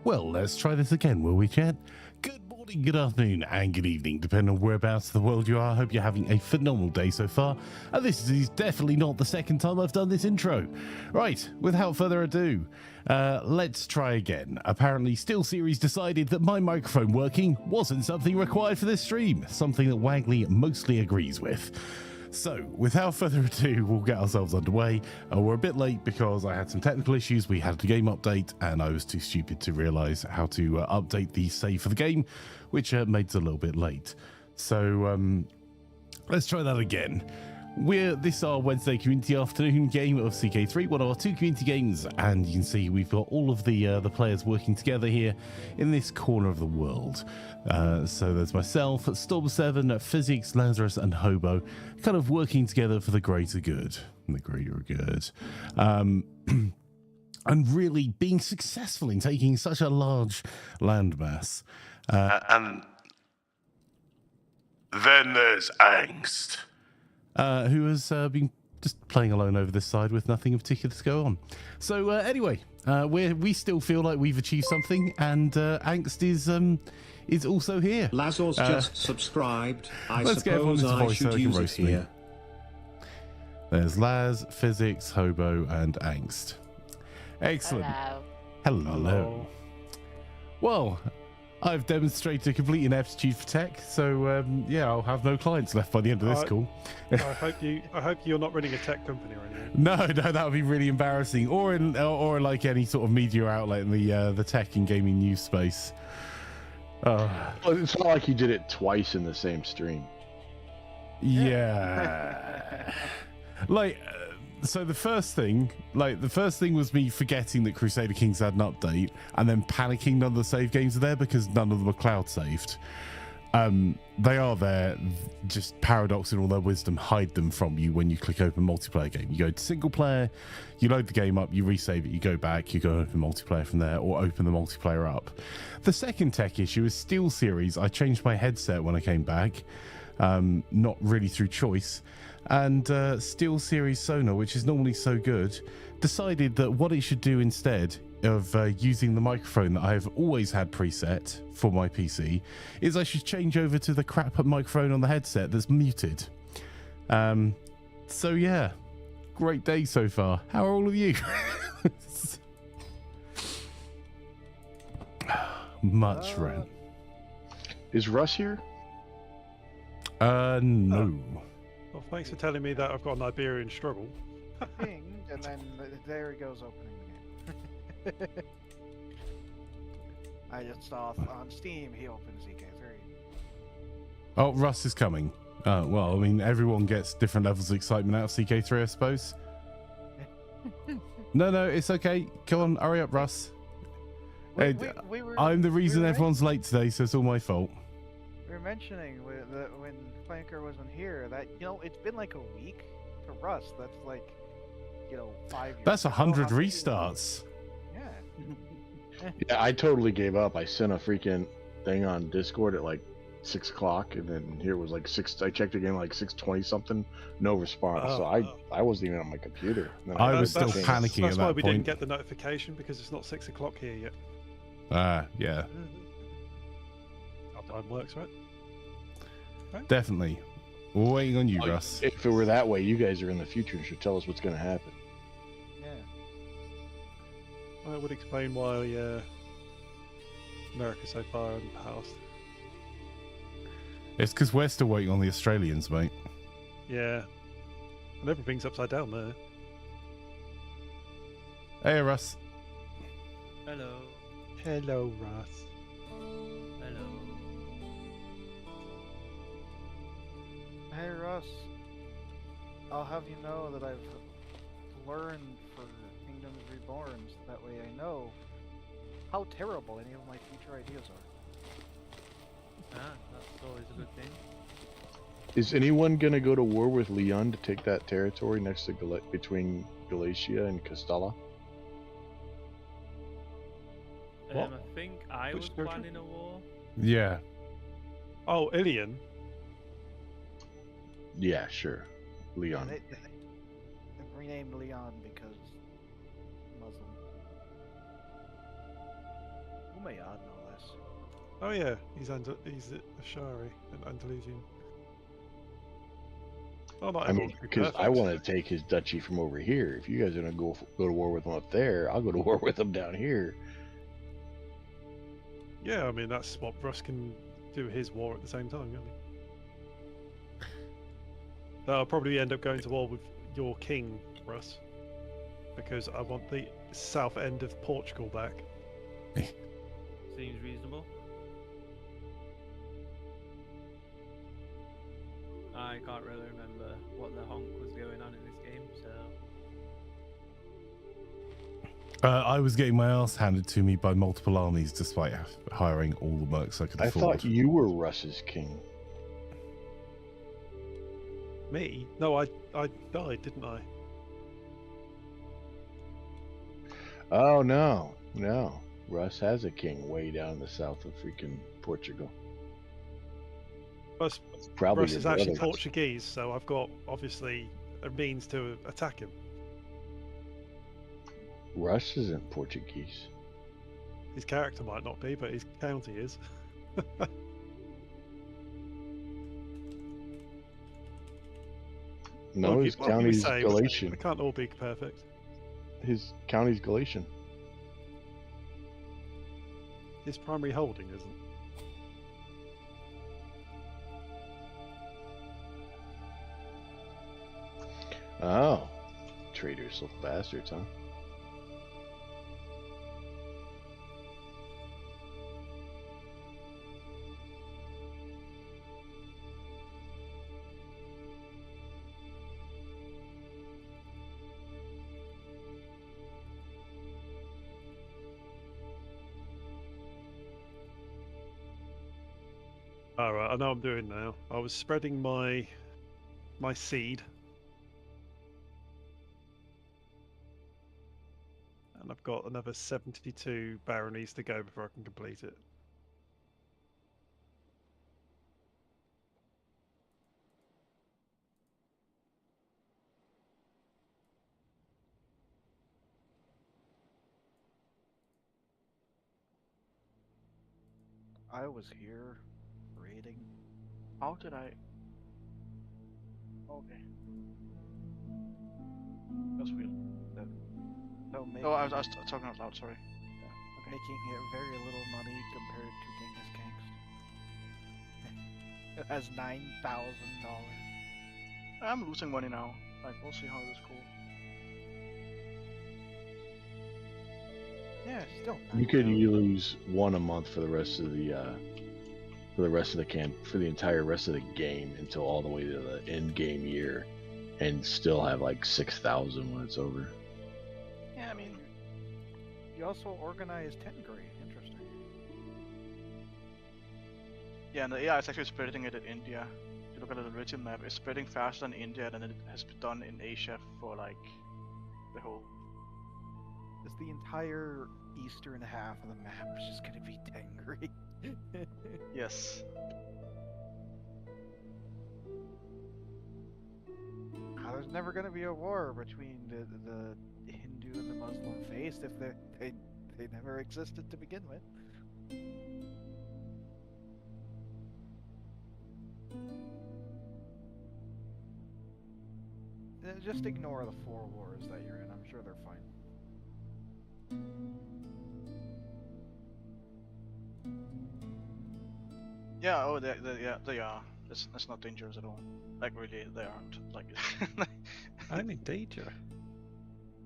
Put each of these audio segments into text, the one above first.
Well, let's try this again, will we, chat? Good morning, good afternoon, and good evening, depending on whereabouts of the world you are. I hope you're having a phenomenal day so far. And this is definitely not the second time I've done this intro. Right, without further ado, let's try again. Apparently, SteelSeries decided that my microphone working wasn't something required for this stream, something that Wagley mostly agrees with. So, without further ado, we'll get ourselves underway. We're a bit late because I had some technical issues. We had the game update, and I was too stupid to realise how to update the save for the game, which made it a little bit late. So, let's try that again. This is our Wednesday community afternoon game of CK3, one of our two community games, and you can see we've got all of the players working together here in this corner of the world. So there's myself, Storm7, Fyzikz, Lazarus, and Hobo, kind of working together for the greater good. And really being successful in taking such a large landmass. And then there's Angst, who has been just playing alone over this side with nothing in particular to go on. So anyway, we still feel like we've achieved something, and Angst is also here. Lazarus just subscribed. I let's get everyone suppose into I voice so should they can use it roast me. here. There's Laz, Fyzikz, Hobo, and Angst. Excellent. Hello. Well, I've demonstrated a complete ineptitude for tech, so yeah, I'll have no clients left by the end of this call. I hope you're not running a tech company or anything. No, that would be really embarrassing. Or like any sort of media outlet in the tech and gaming news space. Well, it's not like you did it twice in the same stream. Yeah. So the first thing was me forgetting that Crusader Kings had an update, and then panicking none of the save games are there because none of them are cloud saved. They are there, just paradox in all their wisdom hide them from you when you click open multiplayer game. You go to single player, you load the game up, you resave it, you go back, you go open multiplayer from there, or open the multiplayer up. The second tech issue is SteelSeries. I changed my headset when I came back, not really through choice, and SteelSeries Sonar, which is normally so good, decided that what it should do instead of using the microphone that I've always had preset for my PC is I should change over to the crap microphone on the headset that's muted. So yeah, great day so far. How are all of you? Much Ren. Is Russ here? No. Well, thanks for telling me that I've got an Iberian struggle. Ping, and then there he goes opening the game. I just saw on Steam he opens CK3. Oh, Russ is coming. Well, I mean, everyone gets different levels of excitement out of CK3, I suppose. No, it's okay. Come on, hurry up, Russ. I'm the reason everyone's late today, so it's all my fault. We were mentioning when Flanker wasn't here that, it's been like a week to Russ. That's like, 5 years. That's 100 restarts. Yeah. Yeah, I totally gave up. I sent a freaking thing on Discord at like 6 o'clock, and then here it was like 6. I checked again like 6:20 something. No response. So I wasn't even on my computer. I was still panicking at that point. That's why we didn't get the notification, because it's not 6 o'clock here yet. Yeah. Our time works, right? Definitely. We're waiting on you, Russ. If it were that way, you guys are in the future and should tell us what's going to happen. Yeah. That would explain why America's so far in the past. It's because we're still waiting on the Australians, mate. Yeah. And everything's upside down there. Hey, Russ. Hello. Hello, Russ. Hello. Hey Russ, I'll have you know that I've learned for Kingdoms Reborn, so that way I know how terrible any of my future ideas are. That's always a good thing. Is anyone going to go to war with Leon to take that territory next to between Galatia and Castella? What? I think I Which was territory? planning a war. Yeah. Oh, Ilion. Yeah, sure. Leon. They renamed Leon because Muslim. Umayyad, no less. Oh yeah, he's Ashari, an Andalusian. Oh, not I everyone mean, can be because I perfect. want to take his duchy from over here. If you guys are gonna go to war with him up there, I'll go to war with him down here. Yeah, I mean that's what Russ can do his war at the same time, can't he? I'll probably end up going to war with your king, Russ, because I want the south end of Portugal back. Seems reasonable. I can't really remember what the honk was going on in this game, so... I was getting my ass handed to me by multiple armies despite hiring all the mercs I could I afford. thought you were Russ's king. Me? No, I died, didn't I? Oh no, no. Russ has a king way down in the south of freaking Portugal. Russ, Probably Russ your is actually brother. Portuguese, so I've got obviously a means to attack him. Russ isn't Portuguese. His character might not be, but his county is. No, What his can you county's say? Galatian. We can't all be perfect. His county's Galatian. His primary holding isn't. Oh, traitors, little bastards, huh? Alright, I know what I'm doing now. I was spreading my seed. And I've got another 72 baronies to go before I can complete it. I was here, raiding. How did I? Okay. That's weird. So making, Oh, I was talking out loud. Sorry. Yeah. Okay. making it very little money compared to Genghis Kang's. It has $9,000. I'm losing money now. Like, we'll see how this goes. Yeah, still. You could 9,000. lose one a month for the rest of the for the entire rest of the game until all the way to the end game year, and still have like 6,000 when it's over. Yeah, I mean, You also organize Tengri. Interesting. yeah, and the AI is actually spreading it in India. If you look at the region map, it's spreading faster in India than it has been done in Asia for like the whole. It's the entire eastern half of the map is just gonna be Tengri. Yes. There's never gonna be a war between the Hindu and the Muslim faith if they never existed to begin with. Just ignore the 4 wars that you're in. I'm sure they're fine. Yeah. Oh, they are. It's not dangerous at all. Like really, they aren't. Like. I'm in danger.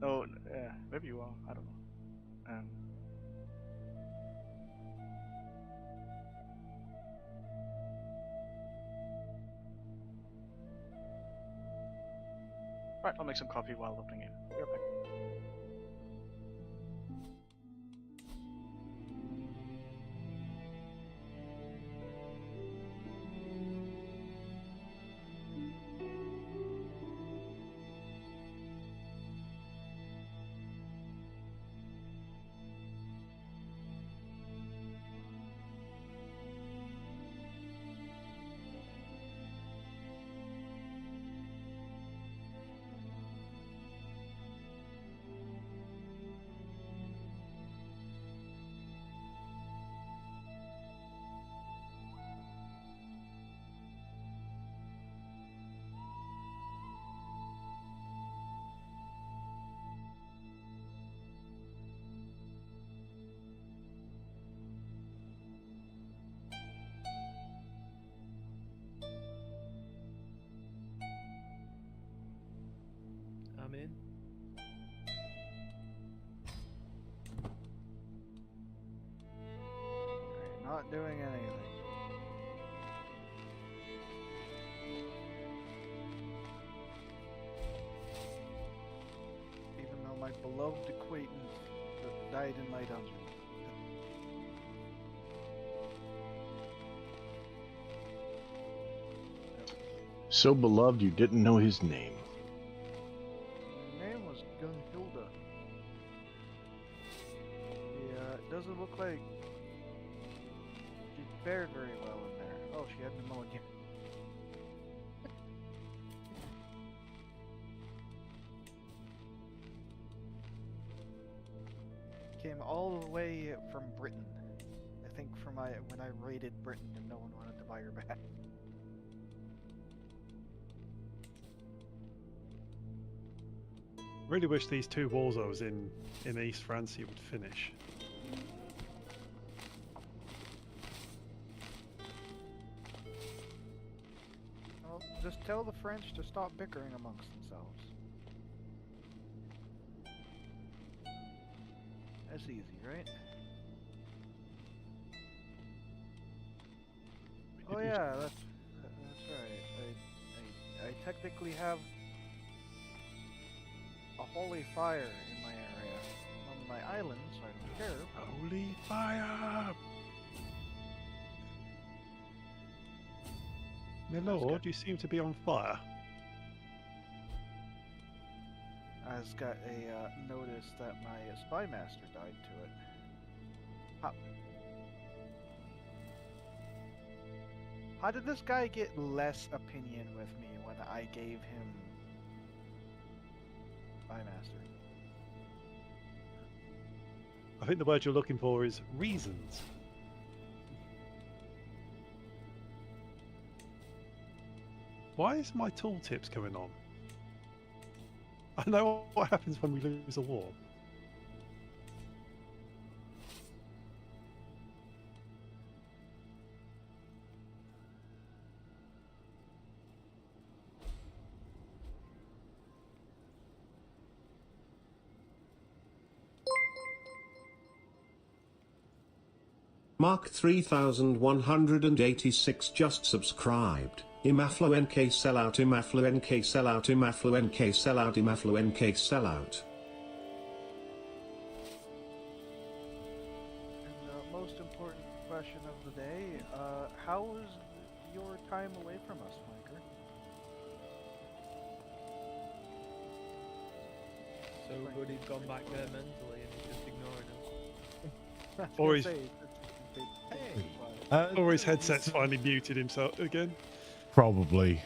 No. Yeah. Maybe you are. I don't know. Right, I'll make some coffee while opening it. Be right back. I'm in. Alright, not doing anything. Even though my beloved acquaintance that died in my dungeon. So beloved you didn't know his name. Her name was Gunhilda. Yeah, it doesn't look like she fared very well in there. Oh, she had pneumonia. Came all the way from Britain. I think from when I raided Britain and no one wanted to buy her back. Really wish these 2 walls I was in East Francia would finish. Well, just tell the French to stop bickering amongst themselves. That's easy, right? Oh yeah, that's right. I technically have a holy fire in my area on my island, so I don't care. Holy fire! My lord, you seem to be on fire. I just got a notice that my spy master died to it. How did this guy get less opinion with me when I gave him spy master? I think the word you're looking for is reasons. Why is my tooltips going on? I know what happens when we lose a war. Mark 3186 just subscribed. Imaflanker sellout, Imaflanker sellout, Imaflanker sellout, Imaflanker sellout. And the most important question of the day, how was your time away from us, Flanker? So good he's gone back there mentally and he's just ignoring us. Or he's- Hey. Or his headset's finally muted himself again. Probably.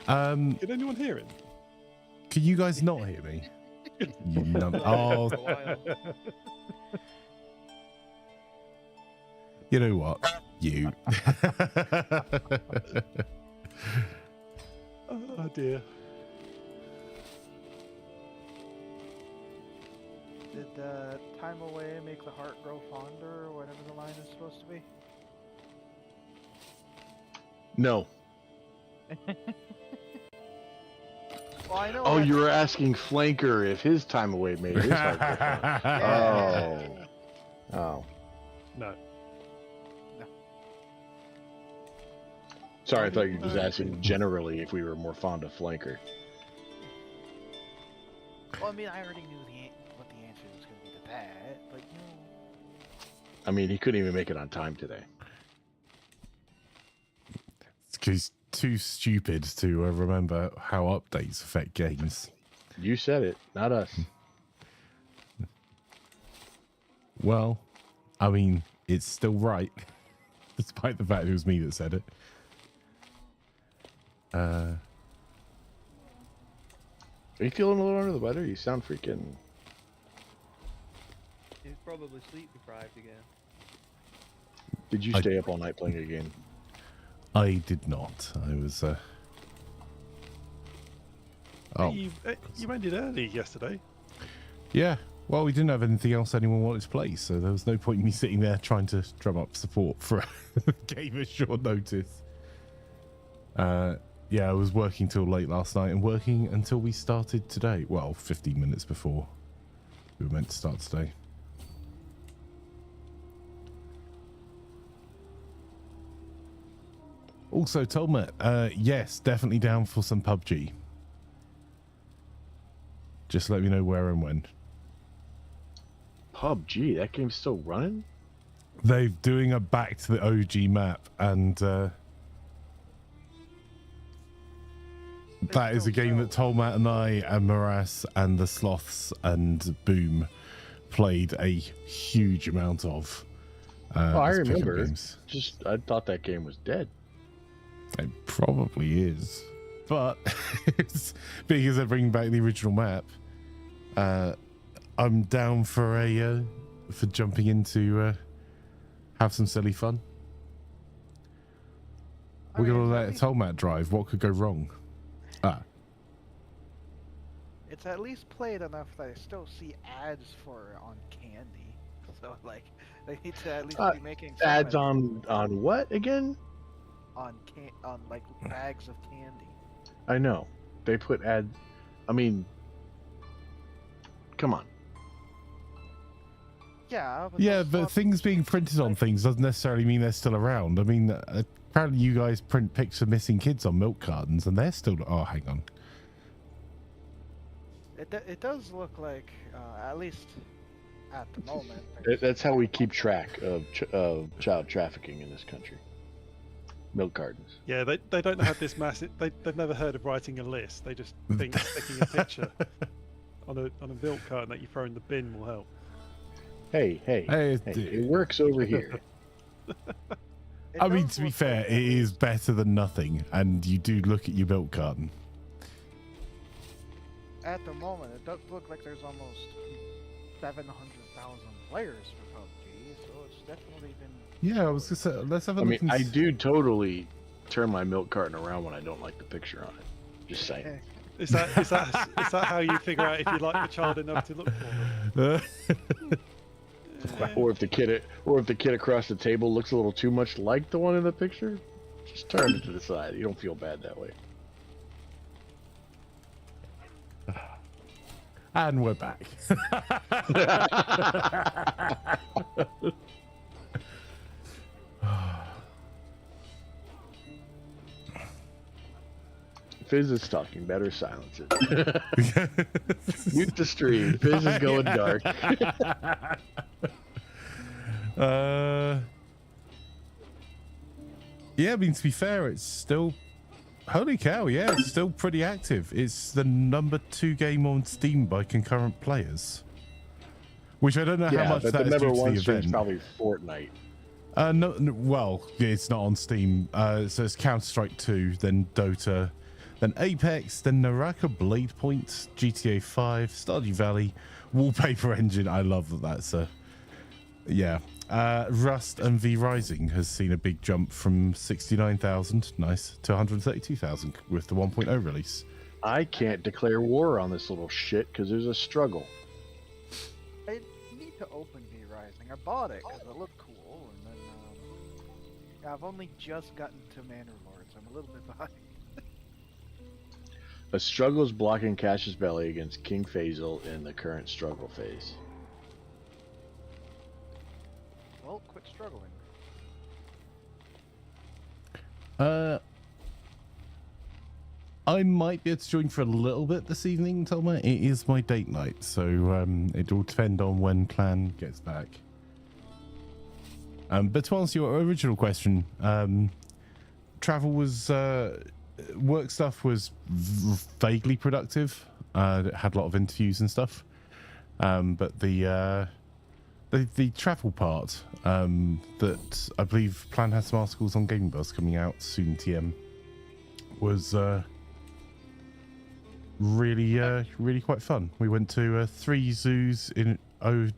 Can anyone hear him? Can you guys not hear me? You oh, For a while. you know what? You. Oh dear. Did time away make the heart grow fonder, or whatever the line is supposed to be? No. Well, I know. Oh, that's- you were asking Flanker if his time away made his heart go fonder. Oh. Oh. No. Sorry, I thought you were just asking generally if we were more fond of Flanker. Well, I mean, I already knew what the answer was going to be to that, but you know. I mean, he couldn't even make it on time today. It's 'cause he's too stupid to remember how updates affect games. You said it, not us. Well, I mean, it's still right, despite the fact it was me that said it. Are you feeling a little under the weather? You sound freaking... He's probably sleep deprived again. Did you stay up all night playing a game? I did not. I was. Oh, You ended early yesterday. yeah. Well, we didn't have anything else anyone wanted to play, so there was no point in me sitting there trying to drum up support for a game at short notice. yeah, I was working till late last night and working until we started today. Well, 15 minutes before we were meant to start today. Also, Tolmet, yes, definitely down for some PUBG. Just let me know where and when. PUBG, that game's still running? They're doing a back to the OG map, and that is a game that Tolmat and I and Morass and the Sloths and Boom played a huge amount of. I as pickup remember. games. Just I thought that game was dead. It probably is, but because they're bringing back the original map, I'm down for jumping into have some silly fun. We're gonna let Tolmat drive. What could go wrong? It's at least played enough that I still see ads for it on candy. So like, they need to at least be making some Ads on what again? on like bags of candy. I know they put ads. I mean, come on. Yeah. Yeah, those but stuff- things being printed on things doesn't necessarily mean they're still around. I mean, apparently you guys print pictures of missing kids on milk cartons, and they're still. Oh, hang on. It does look like, at least at the moment. That's how we keep track of child trafficking in this country. Milk cartons. Yeah, they don't have this massive. They've never heard of writing a list. They just think sticking a picture on a milk carton that you throw in the bin will help. Hey, it works over here. I mean, to be fair, it is better than nothing, and you do look at your milk carton. At the moment, it does look like there's almost 700,000 players for PUBG, so it's definitely been. Yeah, I was gonna say, let's have a I look. mean, and I do totally turn my milk carton around when I don't like the picture on it. Just saying. Is that how you figure out if you like the child enough to look for them? Or if the kid across the table looks a little too much like the one in the picture, just turn it to the side. You don't feel bad that way. And we're back. Fizz is talking. Better silence it. Mute the stream. Fizz is going dark. Yeah, I mean, to be fair, it's still. Holy cow, yeah, it's still pretty active. It's the #2 game on Steam by concurrent players. Which I don't know how much but that the is due number to one the stream's event. probably Fortnite. No, well, it's not on Steam. So it's Counter-Strike 2, then Dota, then Apex, then Naraka Blade Point, GTA 5, Stardew Valley, Wallpaper Engine. I love that that's yeah. Rust and V Rising has seen a big jump from 69,000, nice, to 132,000 with the 1.0 release. I can't declare war on this little shit because there's a struggle. I need to open V Rising. I bought it because it looked cool, and then yeah, I've only just gotten to Manor Lord, so I'm a little bit behind. A struggle is blocking Cash's belly against King Faisal in the current struggle phase. Well, quit struggling. I might be able to join for a little bit this evening, Thelma. It is my date night, so it will depend on when Clan gets back. But to answer your original question, travel was work stuff was vaguely productive. Had a lot of interviews and stuff, but the travel part that I believe Plan has some articles on Gaming.Buzz coming out soon. TM was really quite fun. We went to 3 zoos in and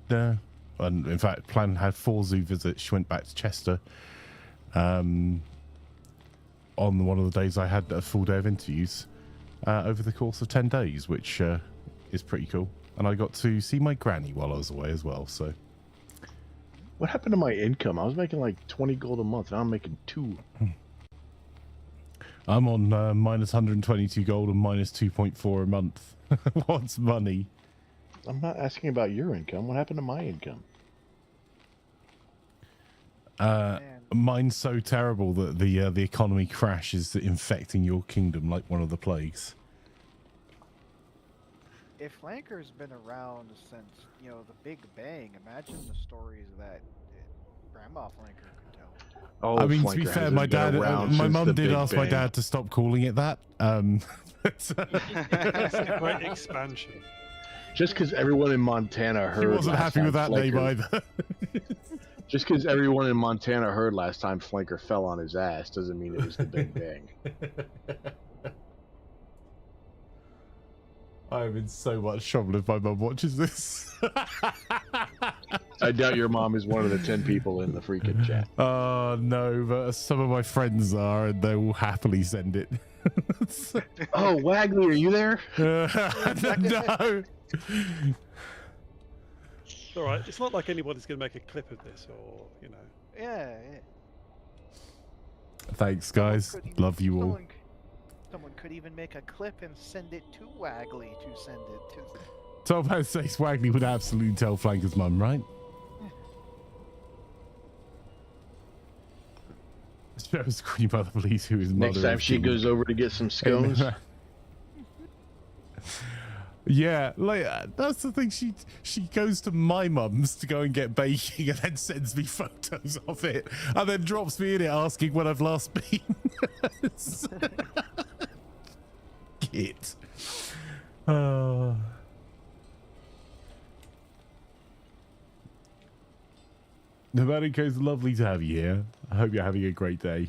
in fact Plan had 4 zoo visits. She went back to Chester on one of the days I had a full day of interviews over the course of 10 days, which is pretty cool. And I got to see my granny while I was away as well. So what happened to my income? I was making like 20 gold a month. Now I'm making 2. I'm on minus 122 gold and minus 2.4 a month. What's money? I'm not asking about your income. What happened to my income? Man, Mine's so terrible that the economy crash is infecting your kingdom like one of the plagues. if Flanker's been around since, you know, the Big Bang, imagine the stories that Grandma Flanker could tell. Oh, I mean, to be Flanker fair, hasn't my been dad, around my since mum the did Big ask my Bang. dad to stop calling it that. It's a great expansion. Just because everyone in Montana heard. He wasn't last happy with time that name Flanker- either. Just because everyone in Montana heard last time Flanker fell on his ass doesn't mean it was the Big Bang. I'm in so much trouble if my mum watches this. I doubt your mom is one of the 10 people in the freaking chat. Oh no, but some of my friends are, and they will happily send it. Oh, Wagley, are you there? No. It's all right. It's not like anybody's going to make a clip of this, or you know. Yeah, yeah. Thanks, guys. Could even- Love you all. Someone could even make a clip and send it to Wagley to send it to. Top Hat says Wagley would absolutely tell Flanker's mum, right? Shows Queen Mother Please who is mother. Next time is she king. goes over to get some scones. Yeah, like that's the thing. She goes to my mum's to go and get baking, and then sends me photos of it, and then drops me in it asking when I've last been. Git. Nomadico, it's lovely to have you here. I hope you're having a great day.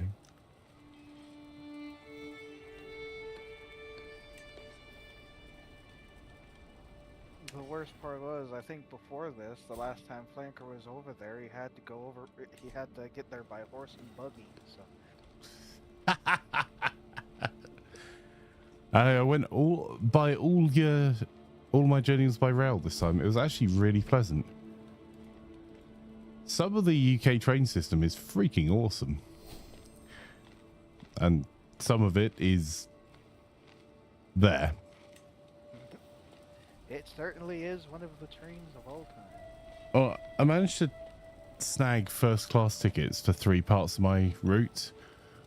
The worst part was, I think before this, the last time Flanker was over there, he had to go over. He had to get there by horse and buggy. So. I went all my journeys by rail this time. It was actually really pleasant. Some of the UK train system is freaking awesome. And some of it is there. It certainly is one of the trains of all time. Oh, I managed to snag first class tickets for 3 parts of my route,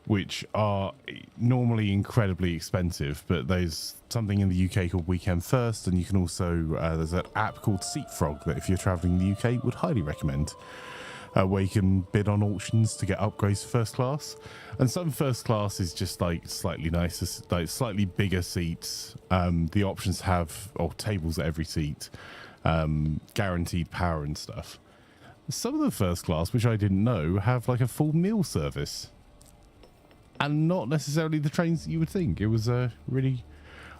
which are normally incredibly expensive, but there's something in the UK called Weekend First, and you can also, there's an app called Seatfrog that if you're traveling in the UK, would highly recommend, where you can bid on auctions to get upgrades to first class. And some first class is just like slightly nicer, like slightly bigger seats. The options have, or tables at every seat, guaranteed power and stuff. Some of the first class, which I didn't know, have like a full meal service. And not necessarily the trains that you would think. It was really...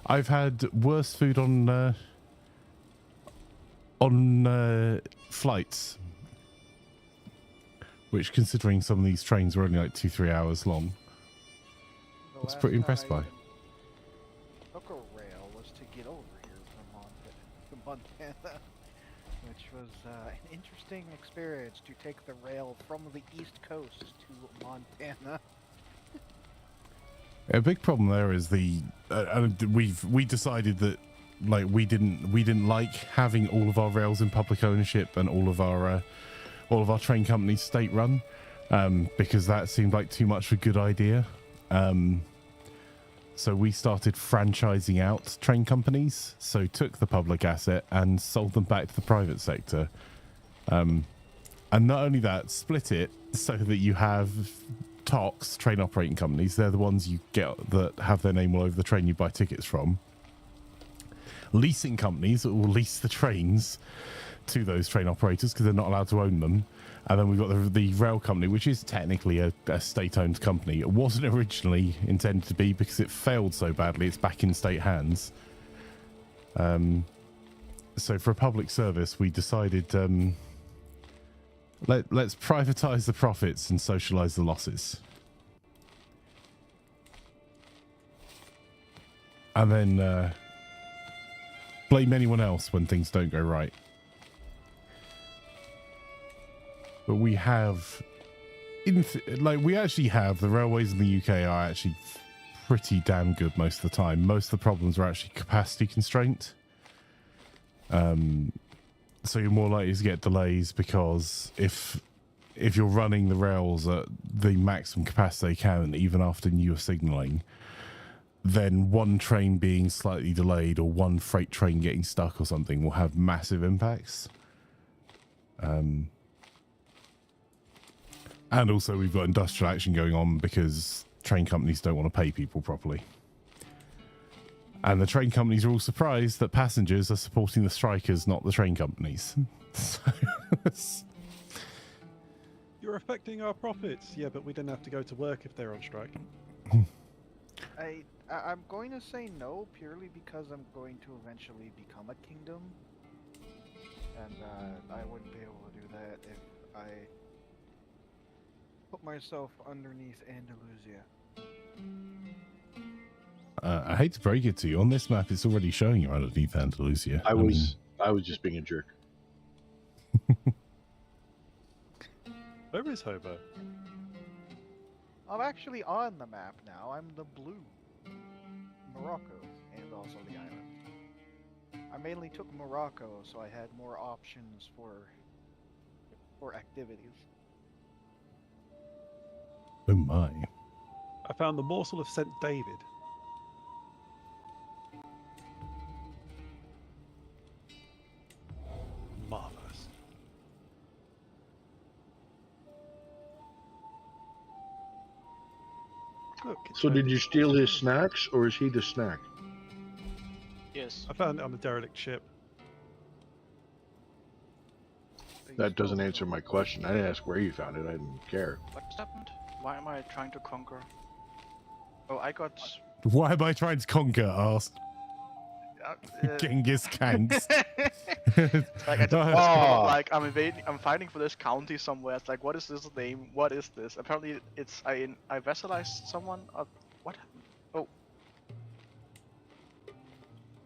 I've had worse food on flights, which, considering some of these trains were only like 2-3 hours long, I was pretty impressed by. Took a rail was to get over here from Montana, which was an interesting experience to take the rail from the East Coast to Montana. A big problem there is we decided that like we didn't like having all of our rails in public ownership and all of our train companies state run, because that seemed like too much of a good idea. So we started franchising out train companies. So took the public asset and sold them back to the private sector. And not only that, split it so that you have TOCs, train operating companies. They're the ones you get that have their name all over the train you buy tickets from. Leasing companies that will lease the trains to those train operators because they're not allowed to own them. And then we've got the rail company, which is technically a state-owned company. It wasn't originally intended to be because it failed so badly. It's back in state hands. So for a public service, we decided let's privatize the profits and socialize the losses. And then blame anyone else when things don't go right. But we have, we actually have, the railways in the UK are actually pretty damn good most of the time. Most of the problems are actually capacity constraint. So you're more likely to get delays because if you're running the rails at the maximum capacity they can, even after newer signaling, then one train being slightly delayed or one freight train getting stuck or something will have massive impacts. And also we've got industrial action going on because train companies don't want to pay people properly. And the train companies are all surprised that passengers are supporting the strikers, not the train companies. So You're affecting our profits. Yeah, but we didn't have to go to work if they're on strike. I'm going to say no purely because I'm going to eventually become a kingdom, and I wouldn't be able to do that if I put myself underneath Andalusia. I hate to break it to you, on this map it's already showing you underneath Andalusia. I was just being a jerk. Where is Hobo? I'm actually on the map now. I'm the blue. Morocco, and also the island. I mainly took Morocco, so I had more options for activities. Oh my. I found the morsel of St. David. Marvelous. Look, So did you steal his snacks, or is he the snack? Yes. I found it on a derelict ship. That doesn't answer my question. I didn't ask where you found it. I didn't care. What happened? Why am I trying to conquer? Oh, I got. Why am I trying to conquer? Asked Genghis Khan's. Like I just like I'm invading. I'm fighting for this county somewhere. It's like, what is this name? What is this? Apparently, it's I vassalized someone. What happened? Oh.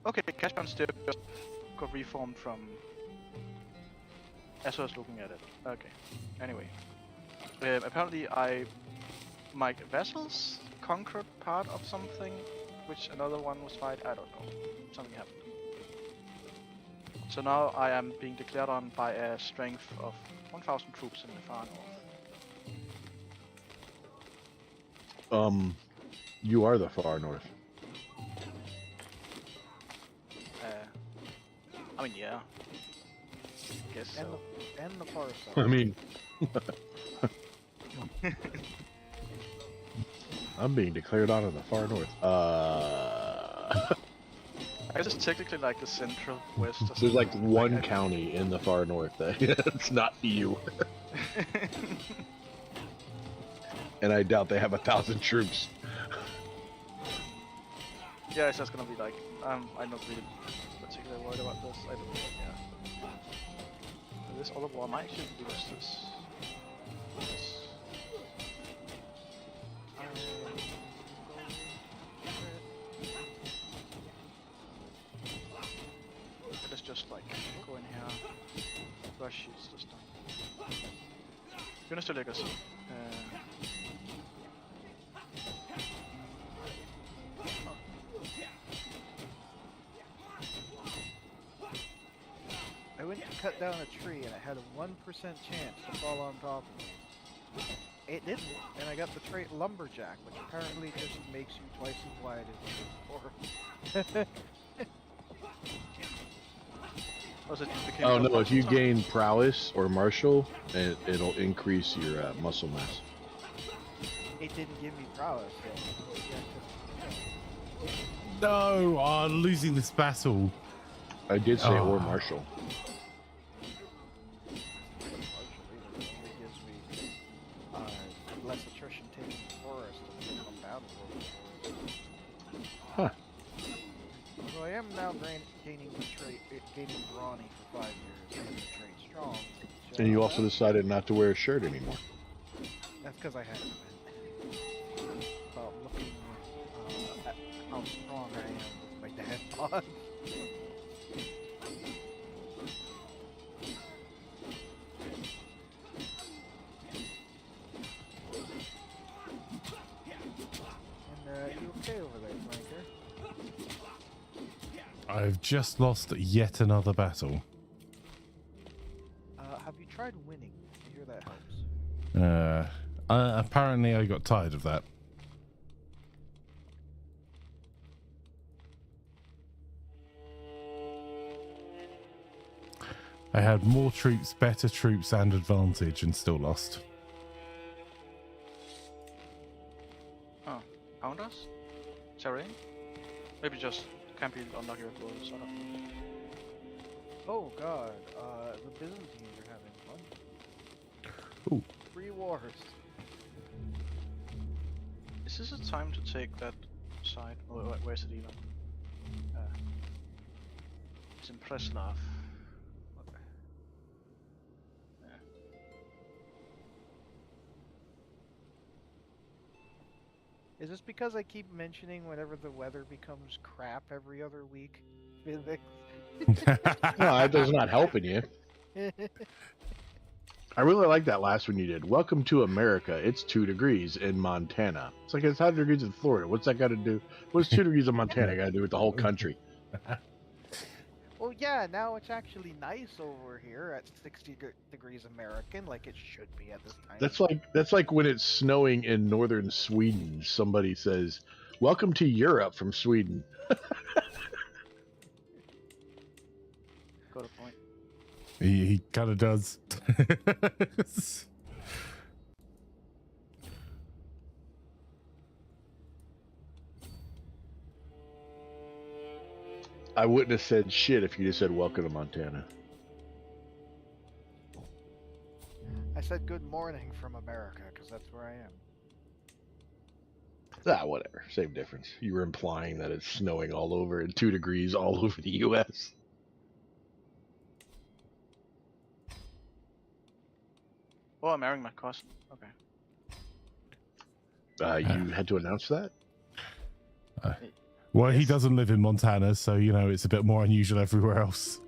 Okay, Cashman still just got reformed from. As I was looking at it. Okay. Anyway, apparently my vassals conquered part of something, which another one was fight. I don't know. Something happened. So now I am being declared on by a strength of 1,000 troops in the far north. You are the far north. I mean, yeah. Guess so. And the far south. I mean, I'm being declared out of the far north. I guess it's technically like the central west. Or There's like something. one county in the far north that it's not you. And I doubt they have 1,000 troops. Yeah, it's just gonna be like I'm not really particularly worried about this. I don't know. Yeah. This other war might actually use this. Let's just like go in here. Rush use this time. Dynastic legacy. I went to cut down a tree and it had a 1% chance to fall on top of me. It didn't, and I got the trait Lumberjack, which apparently just makes you twice as wide as you were before. Oh no, if you gain prowess or martial, it'll increase your muscle mass. It didn't give me prowess, No, losing this battle. I did say or martial. Less attrition taken in the forest and become battle. Huh. So I am now gaining the trait, gaining brawny for 5 years, and the trait strong. And you also decided not to wear a shirt anymore. That's because I had an event about looking at how strong I am with my dad bod. And okay over there, Flanker? I've just lost yet another battle. Have you tried winning? I hear that helps. Apparently I got tired of that. I had more troops, better troops, and advantage, and still lost. Oh, found us? Sorry? Maybe just can't be unlucky with those. I don't know. Oh god, the Byzantines are having fun. Ooh. 3 wars. Is this a time to take that side? Oh, where's it even? It's in Preslav. Is this because I keep mentioning whenever the weather becomes crap every other week? Fyzikz? No, that does not helping you. I really like that last one you did. Welcome to America. It's 2 degrees in Montana. It's like it's 100 degrees in Florida. What's that got to do? What's 2 degrees in Montana got to do with the whole country? Well, yeah, now it's actually nice over here at 60 degrees American, like it should be at this time. That's like when it's snowing in northern Sweden. Somebody says, "Welcome to Europe from Sweden." Got a point. He kind of does. I wouldn't have said shit if you just said welcome to Montana. I said good morning from America, because that's where I am. Ah, whatever. Same difference. You were implying that it's snowing all over and 2 degrees all over the U.S. Oh, I'm marrying my cousin. Okay. You had to announce that? Well, he doesn't live in Montana, so, you know, it's a bit more unusual everywhere else.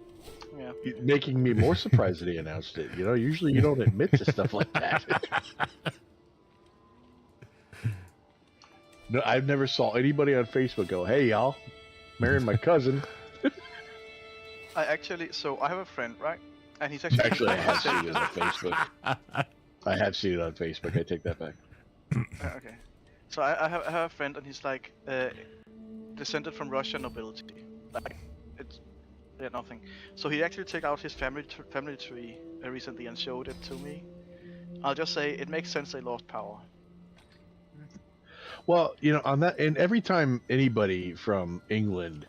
Yeah. Making me more surprised that he announced it. You know, usually you don't admit to stuff like that. No, I've never saw anybody on Facebook go, "Hey, y'all, marrying my cousin." I actually, so I have a friend, right? And he's actually I have seen it on Facebook. I have seen it on Facebook. I take that back. Okay. So I have a friend, and he's like descended from Russian nobility. Like it's nothing. So he actually took out his family tree recently and showed it to me. I'll just say it makes sense they lost power. Well, you know, on that, and every time anybody from England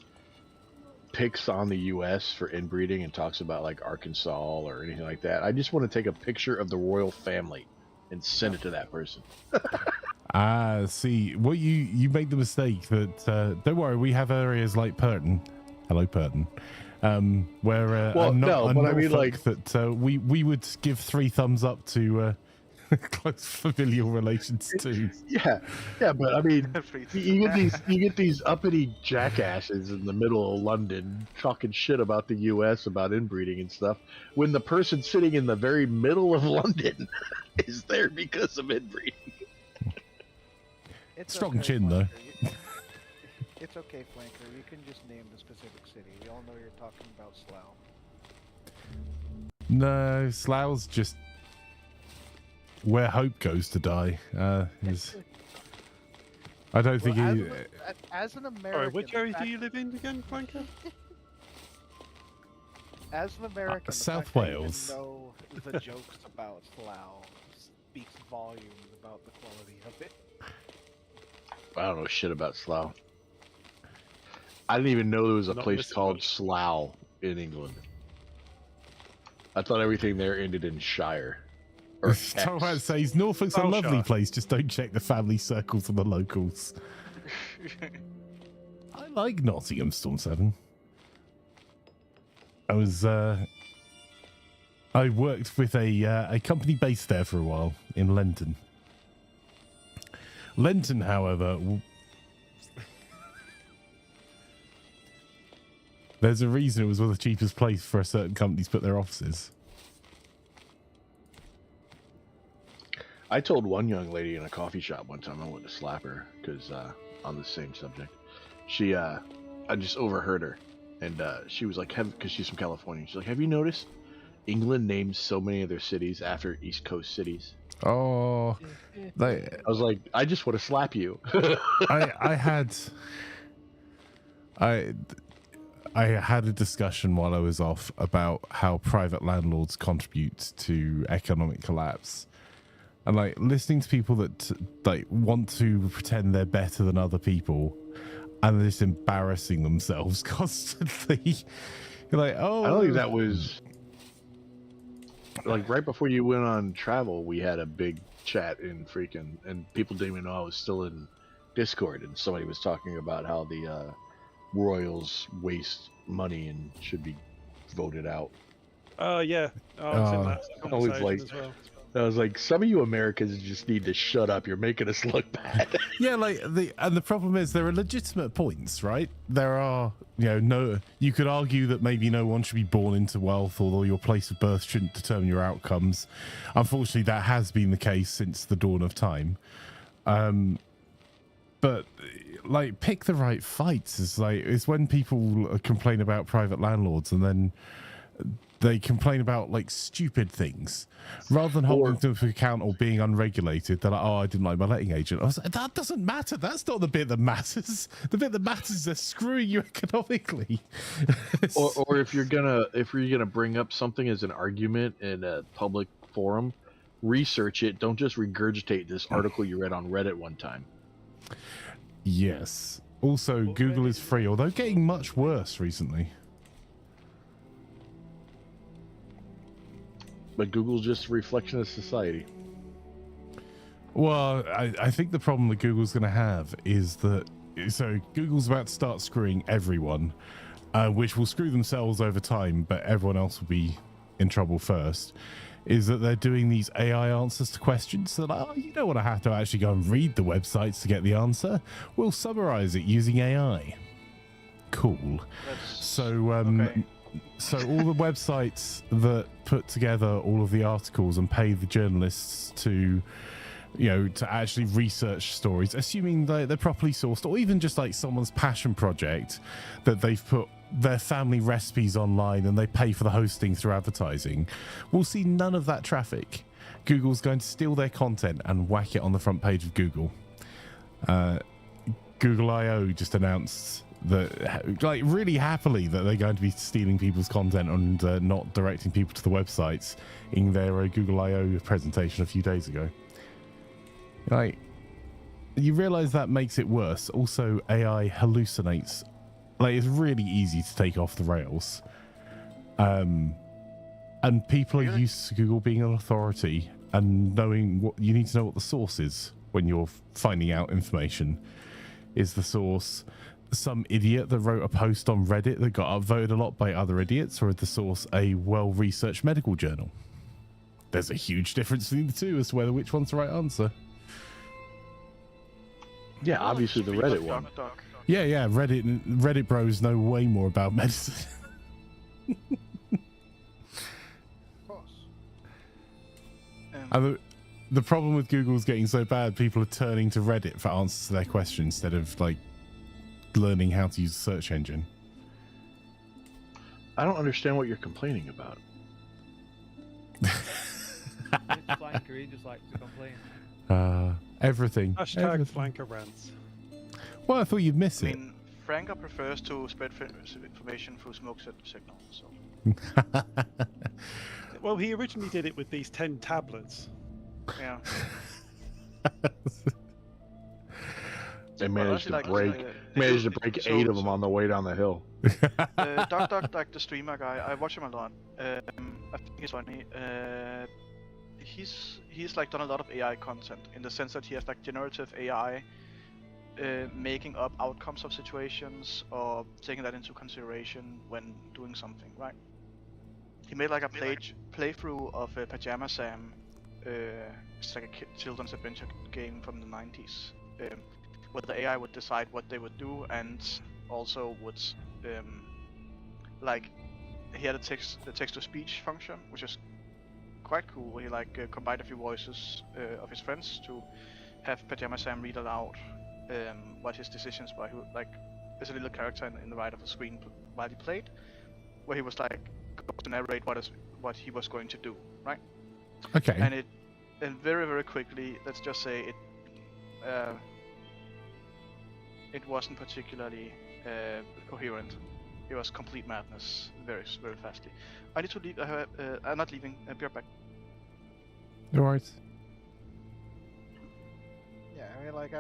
picks on the U.S. for inbreeding and talks about like Arkansas or anything like that, I just want to take a picture of the royal family and send it to that person. See, what you made the mistake that don't worry, we have areas like Purton. Hello, Purton. Where Well, no, but I mean, like that we would give 3 thumbs up to close familial relations too. Yeah, but I mean, you get these uppity jackasses in the middle of London talking shit about the U.S. about inbreeding and stuff, when the person sitting in the very middle of London is there because of inbreeding. It's Strong okay, chin, though. Flanker. It's okay, Flanker. You can just name the specific city. We all know you're talking about Slough. No, Slough's just where hope goes to die. I don't think he. As an American. Sorry, which area do you live in again, Flanker? As an American, South the fact that Wales. you know the jokes about Slough speaks volumes about the quality of it. I don't know shit about Slough. I didn't even know there was a Not place Mr. called Welsh. Slough in England. I thought everything there ended in Shire. I was about to say, Norfolk's a lovely Belshire. place. Just don't check the family circles of the locals. I like Nottingham Storm 7. I worked with a company based there for a while in Lenton. Lenton, however, there's a reason it was one of the cheapest place for a certain company to put their offices. I told one young lady in a coffee shop one time I wanted to slap her because on the same subject. She, I just overheard her, and she was like, because she's from California, she's like, have you noticed England names so many of their cities after East Coast cities? Oh, I was like, I just want to slap you. I had a discussion while I was off about how private landlords contribute to economic collapse, and like listening to people that like want to pretend they're better than other people and they're just embarrassing themselves constantly. You're like, oh, I don't think that was like right before you went on travel. We had a big chat in freaking, and people didn't even know I was still in Discord, and somebody was talking about how the royals waste money and should be voted out. Oh yeah, I was in that I was conversation like, as well. I was like, some of you Americans just need to shut up. You're making us look bad. yeah, like the problem is there are legitimate points, right? There are, you could argue that maybe no one should be born into wealth, although your place of birth shouldn't determine your outcomes. Unfortunately, that has been the case since the dawn of time. But like, pick the right fights. It's when people complain about private landlords and then they complain about like stupid things rather than holding them to account or being unregulated. They're like, oh, I didn't like my letting agent. I was like, that doesn't matter. That's not the bit that matters. The bit that matters is they're screwing you economically. or if you're gonna bring up something as an argument in a public forum, research it. Don't just regurgitate this article you read on Reddit one time. Yes. Also, Google is free, although getting much worse recently. But Google's just a reflection of society. Well, I think the problem that Google's going to have is that, so Google's about to start screwing everyone, which will screw themselves over time, but everyone else will be in trouble first, is that they're doing these AI answers to questions. So like, oh, you don't want to have to actually go and read the websites to get the answer. We'll summarize it using AI. Cool. So, okay. So all the websites that put together all of the articles and pay the journalists to, to actually research stories, assuming they're properly sourced, or even just like someone's passion project that they've put their family recipes online and they pay for the hosting through advertising, we'll see none of that traffic. Google's going to steal their content and whack it on the front page of Google. Google I/O just announced that, like, really happily that they're going to be stealing people's content and not directing people to the websites in their Google I/O presentation a few days ago. Like, you realize that makes it worse. Also, AI hallucinates. Like, it's really easy to take off the rails. And people are used to Google being an authority and knowing what you need to know what the source is when you're finding out information. Is the source some idiot that wrote a post on Reddit that got upvoted a lot by other idiots, or is the source a well-researched medical journal? There's a huge difference between the two as to whether which one's the right answer. Yeah, obviously the Reddit one. Yeah, Reddit bros know way more about medicine. Of course. And the problem with Google's getting so bad, people are turning to Reddit for answers to their questions instead of like learning how to use a search engine. I don't understand what you're complaining about. Flanker, he just likes to complain. Everything. Hashtag flanker rants. Well, I thought you'd miss I it. mean, Franker prefers to spread information through smoke signals. So. Well, he originally did it with these 10 tablets. Yeah. They managed to like, break 8 of them on the way down the hill. Doc, like the streamer guy, I watch him a lot. I think he's funny. He's like done a lot of AI content in the sense that he has like generative AI making up outcomes of situations or taking that into consideration when doing something, right? He made like a playthrough of Pajama Sam. It's like a children's adventure game from the 90s, where the AI would decide what they would do and also would like he had a text-to-speech function, which is quite cool. He like combined a few voices of his friends to have Pajama Sam read aloud what his decisions were. He would, like, there's a little character in the right of the screen while he played, where he was like going to narrate what he was going to do, right? Okay. And very, very quickly, let's just say it wasn't particularly coherent. It was complete madness, very, very fastly. I need to leave. I'm not leaving. I'll be right back. All right. Yeah, I mean, like,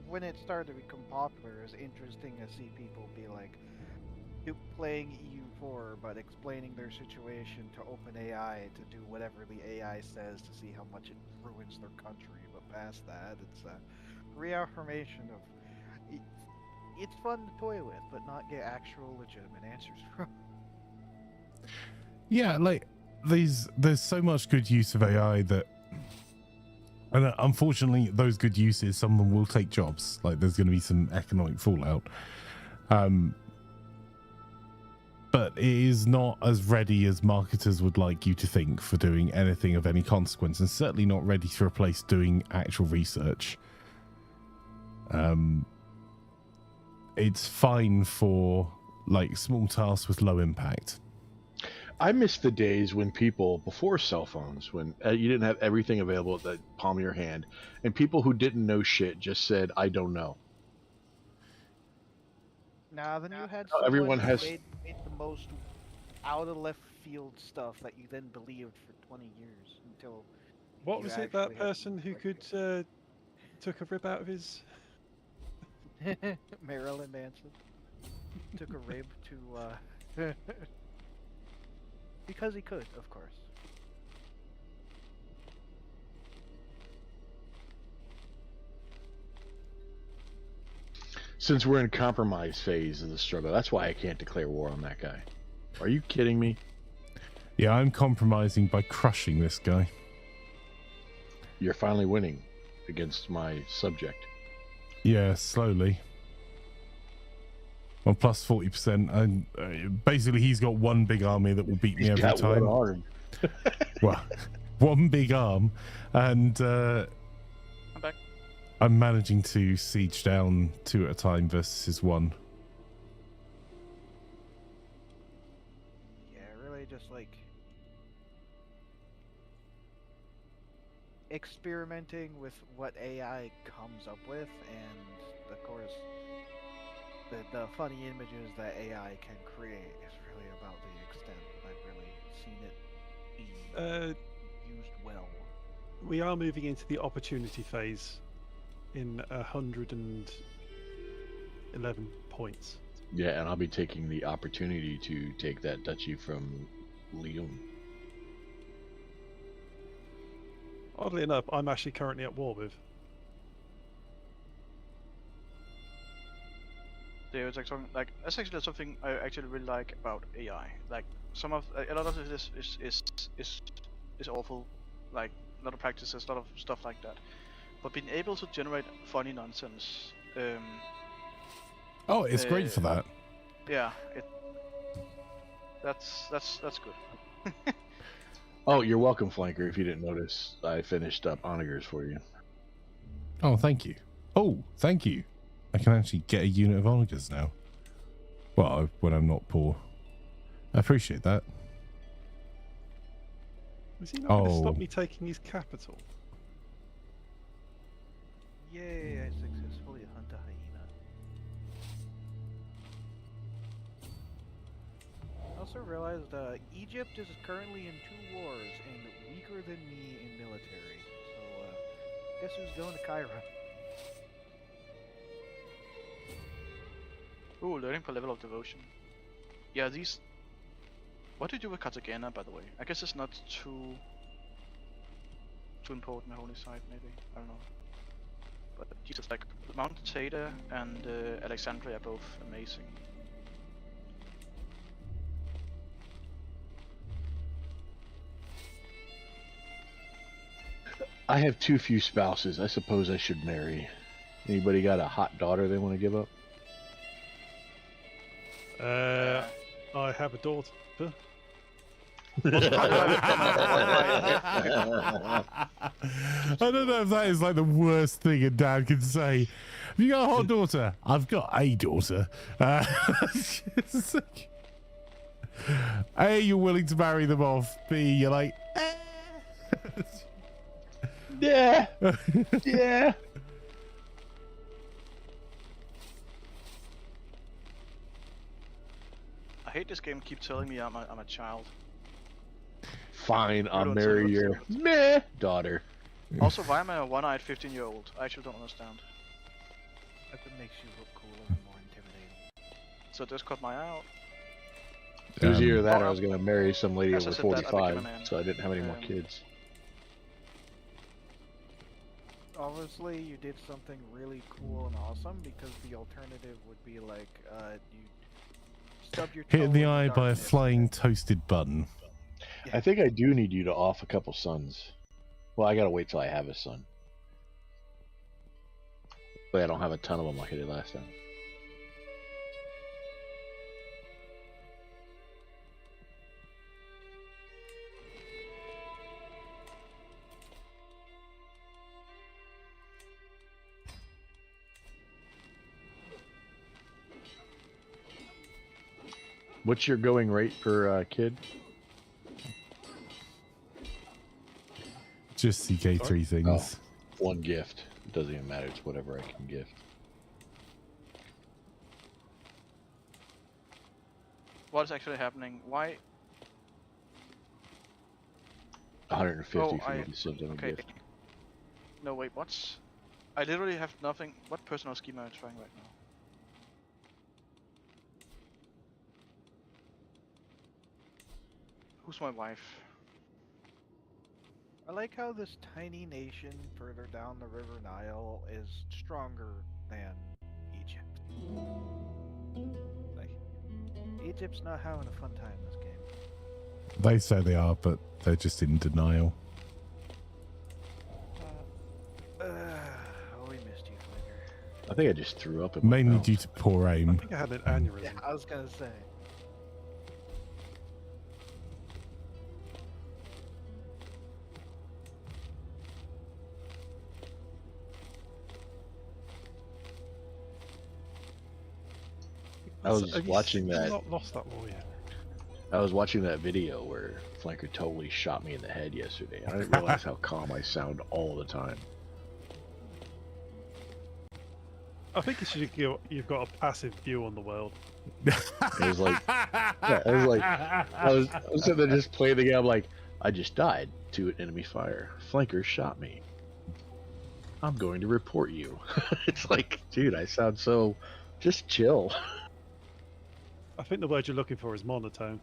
when it started to become popular, it was interesting to see people be like, playing EU4, but explaining their situation to OpenAI to do whatever the AI says to see how much it ruins their country. But past that, it's a reaffirmation of it's fun to toy with, but not get actual legitimate answers from. Yeah, like there's so much good use of AI that, and unfortunately, those good uses, some of them will take jobs. Like there's going to be some economic fallout. But it is not as ready as marketers would like you to think for doing anything of any consequence, and certainly not ready to replace doing actual research. It's fine for like small tasks with low impact. I miss the days when people, before cell phones, when you didn't have everything available at the palm of your hand, and people who didn't know shit just said, "I don't know." Nah, then you had Everyone someone has- who made the most out of left field stuff that you then believed for 20 years until. What you was it? actually That had person who like could took a rib out of his. Marilyn Manson took a rib to because he could, of course. Since we're in compromise phase of the struggle, that's why I can't declare war on that guy. Are you kidding me? Yeah, I'm compromising by crushing this guy. You're finally winning against my subject. Yeah, slowly. Well, plus 40%, and basically he's got one big army that will beat me every time. One arm. Well, one big arm, and I'm back. I'm managing to siege down 2 at a time versus his 1. Yeah, really just like experimenting with what AI comes up with, and of course the funny images that AI can create is really about the extent that I've really seen it be used well. We are moving into the opportunity phase in 111 points. Yeah, and I'll be taking the opportunity to take that duchy from Leon. Oddly enough, I'm actually currently at war with. Yeah, it's like that's actually something I actually really like about AI. Like a lot of this is awful, like a lot of practices, a lot of stuff like that. But being able to generate funny nonsense, Oh, it's great for that. yeah, that's good. Oh, you're welcome, Flanker. If you didn't notice, I finished up Onagers for you. Oh, thank you. Oh, thank you. I can actually get a unit of onagers now. Well, when I'm not poor. I appreciate that. Was he not going to Oh. stop me taking his capital? Yay, I successfully hunt a hyena. I also realized Egypt is currently in 2 wars and weaker than me in military. So, guess who's going to Cairo? Ooh, learning per level of devotion. Yeah, these. What do you do with Cartagena, by the way? I guess it's not too important. The holy site, maybe. I don't know. But Jesus, like Mount Tata and Alexandria are both amazing. I have too few spouses. I suppose I should marry. Anybody got a hot daughter they want to give up? I have a daughter. I don't know if that is like the worst thing a dad can say. Have you got a hot daughter? I've got a daughter. It's like, A, you're willing to marry them off. B, you're like, Yeah. Yeah. I hate this game. Keep telling me I'm a child. Fine, I'll don't marry say your what's meh daughter. Also, why am I a one-eyed 15-year-old? I actually don't understand. If it makes you look cooler and more intimidating. So just cut my eye out. It was either that or I oh, was gonna marry some lady as I over said that, I became a 45, man. so I didn't have any more kids. Obviously, you did something really cool and awesome because the alternative would be like, you stubbed your toe hit in the eye by a darkness. flying toasted bun. I think I do need you to off a couple sons. Well, I gotta wait till I have a son. But I don't have a ton of them like I did last time. What's your going rate per kid? Just CK3 things. One gift. It doesn't even matter. It's whatever I can gift. What is actually happening? Why? 150 Oh, for making something a Okay. gift. No, wait, what's... I literally have nothing... What personal scheme am I trying right now? Who's my wife? I like how this tiny nation further down the River Nile is stronger than Egypt. Like, Egypt's not having a fun time this game. They say they are, but they're just in denial. Oh, we missed you, Flicker. I think I just threw up in my Mainly mouth. due to poor I aim. think I had an aneurysm. Yeah, I was gonna say. I was Have you watching still that. Not lost that war yet. I was watching that video where Flanker totally shot me in the head yesterday. I didn't realize how calm I sound all the time. I think you've got a passive view on the world. It was like, yeah, it was like, I was sitting there just playing the game. I'm like, I just died to enemy fire. Flanker shot me. I'm going to report you. It's like, dude, I sound so, just chill. I think the word you're looking for is monotone.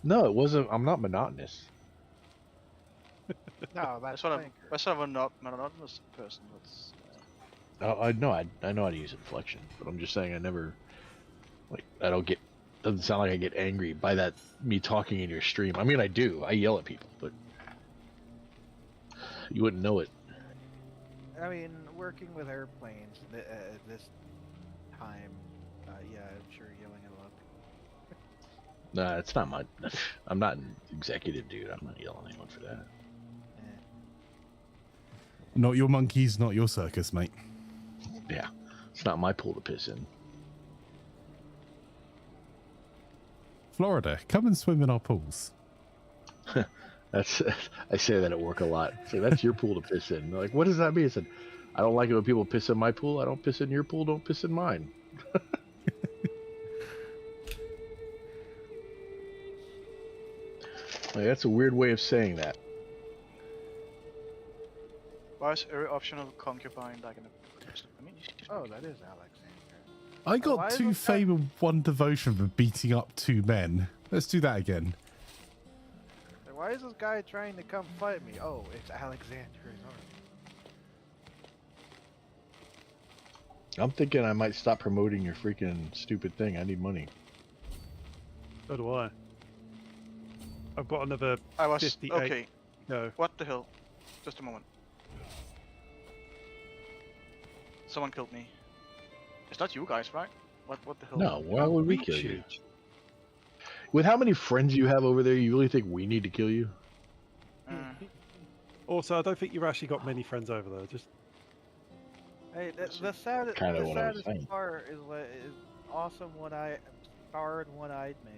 No, it wasn't. I'm not monotonous. No, that's That's Flanker. sort of a not monotonous person. That's... I know how to use inflection, but I'm just saying I never, like, I don't get, doesn't sound like I get angry by that, me talking in your stream. I mean, I do. I yell at people, but you wouldn't know it. I mean, working with airplanes this time, yeah, I'm sure yelling at a lot of people. Nah, it's not my, I'm not an executive, dude. I'm not yelling at anyone for that. Not your monkeys, not your circus, mate. Yeah, it's not my pool to piss in. Florida, come and swim in our pools. That's I say that at work a lot. So that's your pool to piss in. They're like, what does that mean? I said, I don't like it when people piss in my pool. I don't piss in your pool. Don't piss in mine. Like, that's a weird way of saying that. Why is every optional concubine like in a... I mean, Oh, that is Alexander. I why got is 2 this guy- fame and 1 devotion for beating up 2 men. Let's do that again. Why is this guy trying to come fight me? Oh, it's Alexander's army. I'm thinking I might stop promoting your freaking stupid thing. I need money. So do I. I've got another I was... 58. Okay, No. what the hell? Just a moment. Someone killed me. It's not you guys, right? What the hell? No, why would we beat kill you? With how many friends you have over there, you really think we need to kill you? Also, I don't think you've actually got many friends over there. Just Hey, the saddest Kinda what I was saying. part is awesome scarred one-eyed man.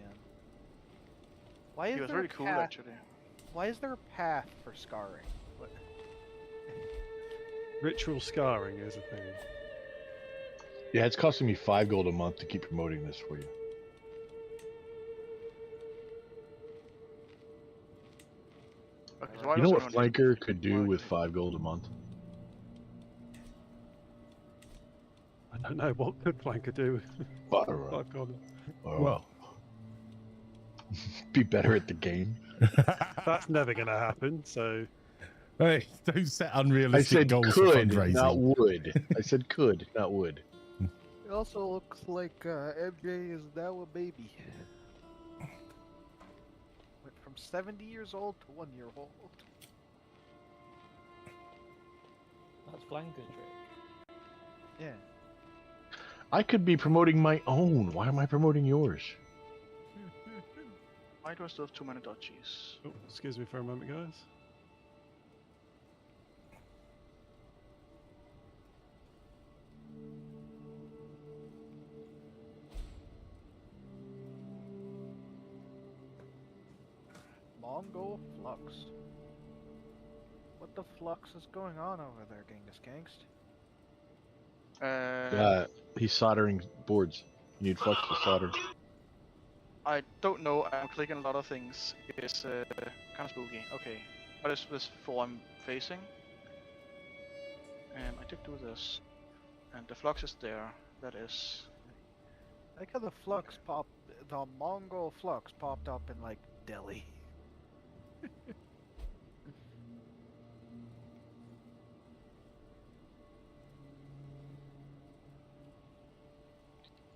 Why is He was there a really cool, path? actually. Why is there a path for scarring? What? ritual scarring is a thing. Yeah, it's costing me 5 gold a month to keep promoting this for you. Okay, so why You was know what someone here? Flanker could do with 5 gold a month? I don't know what could Flanker do. I don't know. Fuck on. Well, Be better at the game. That's never going to happen. So hey, don't set I unrealistic said goals for could, fundraising. not would. I said could, not would. It also looks like MJ is now a baby. Went from 70 years old to 1 year old. That's Flanker's trick. Yeah. I could be promoting my own. Why am I promoting yours? Why do I still have too many dodgies? oh, excuse me for a moment, guys. Mongol flux. What the flux is going on over there, Genghis Gangst? He's soldering boards. You need flux to solder. I don't know. I'm clicking a lot of things. It's kind of spooky. Okay, what is this for I'm facing? I did do this, and the flux is there. That is. I like how the Mongol flux popped up in like Delhi.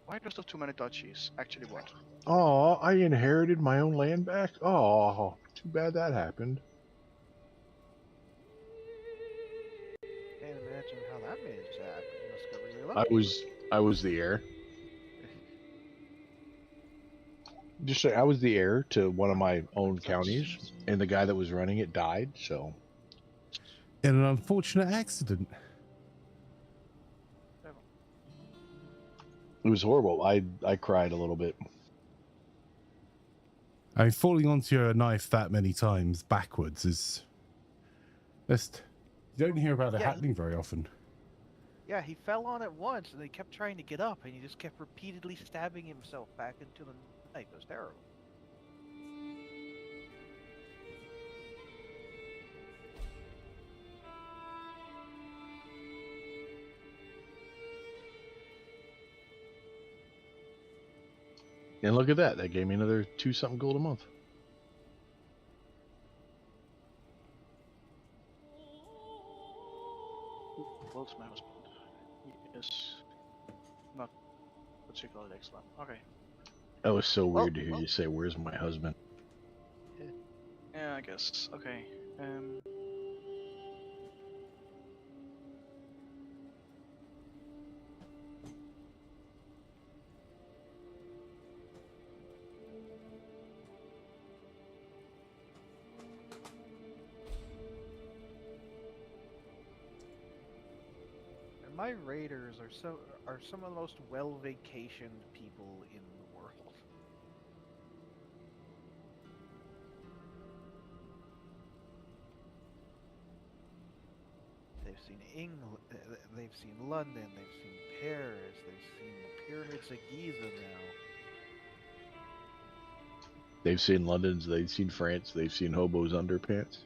Why do I still have too many dodgies? Actually, what? Oh, I inherited my own land back? Oh, too bad that happened. Can't imagine how that managed to happen. You must get really lucky. I was the heir. Just say I was the heir to one of my own counties, and the guy that was running it died, so In an unfortunate accident. it was horrible. I cried a little bit. I mean, falling onto your knife that many times backwards is just, you don't hear about it Yeah. happening very often. Yeah, he fell on it once, and he kept trying to get up, and he just kept repeatedly stabbing himself back into the knife. It was terrible. And look at that. That gave me another 2-something gold a month. World's my husband. He is not particularly excellent. Okay. That was so weird to hear you say, "Where's my husband?" Yeah, I guess. Okay. And my raiders are some of the most well vacationed people in the world. They've seen England, they've seen London, they've seen Paris, they've seen the pyramids of Giza now. They've seen London's, they've seen France, they've seen hobos' underpants.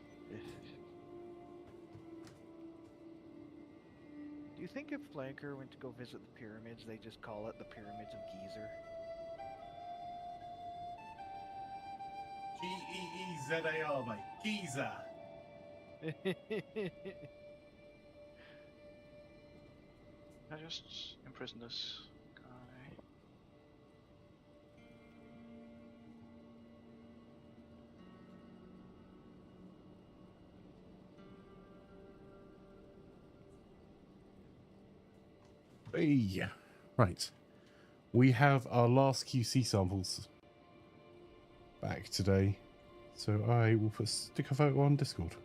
Do you think if Flanker went to go visit the pyramids, they just call it the Pyramids of Giza? Geezar, mate. Giza. I just imprison this guy. Hey. Right. We have our last QC samples. back today, so I will stick a photo on Discord.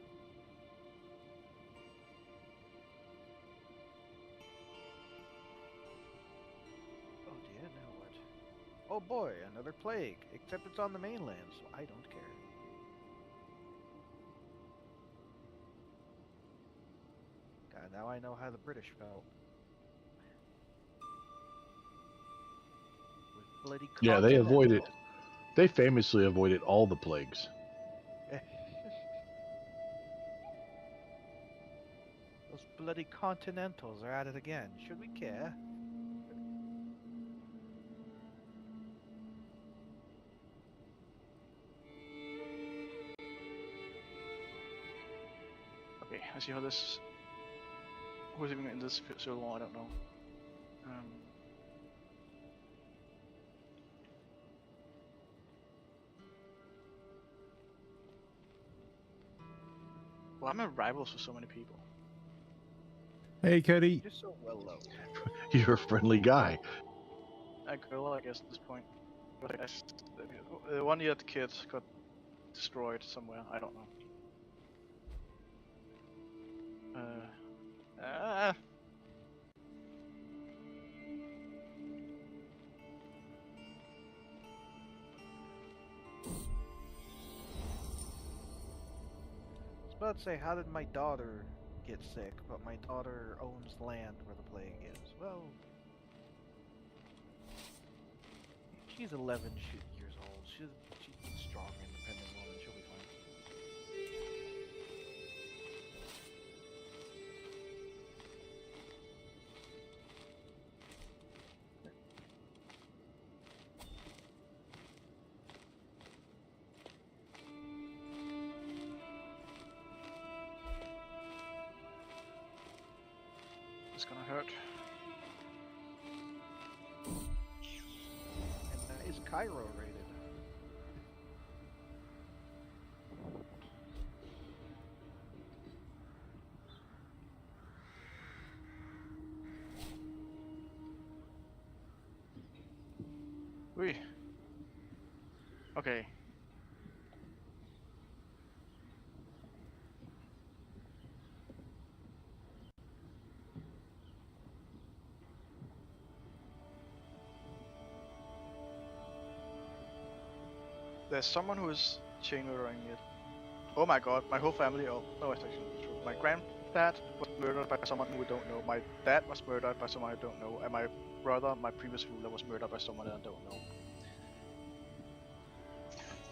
Oh dear, now what? Oh boy, another plague. Except it's on the mainland, so I don't care. God, now I know how the British felt. With bloody Yeah, they avoided. continental. They famously avoided all the plagues. Those bloody continentals are at it again. Should we care? Okay, I see how this. Who's even in this civil war? I don't know. Why am I rivals with so many people? Hey, Cody. You're so well loved. You're a friendly guy. A girl, I guess, at this point. But I guess the 1 year the kid got destroyed somewhere. I don't know. I was about to say, how did my daughter get sick? But my daughter owns land where the plague is. Well, she's 11 years old. She's a strong, independent woman. She'll be fine. It's gonna hurt. And is Cairo rated? Wait. Okay. There's someone who is chain murdering it. Oh my god, my whole family. Oh, no, it's actually not true. My granddad was murdered by someone who we don't know. My dad was murdered by someone I don't know. And my brother, my previous ruler, was murdered by someone I don't know.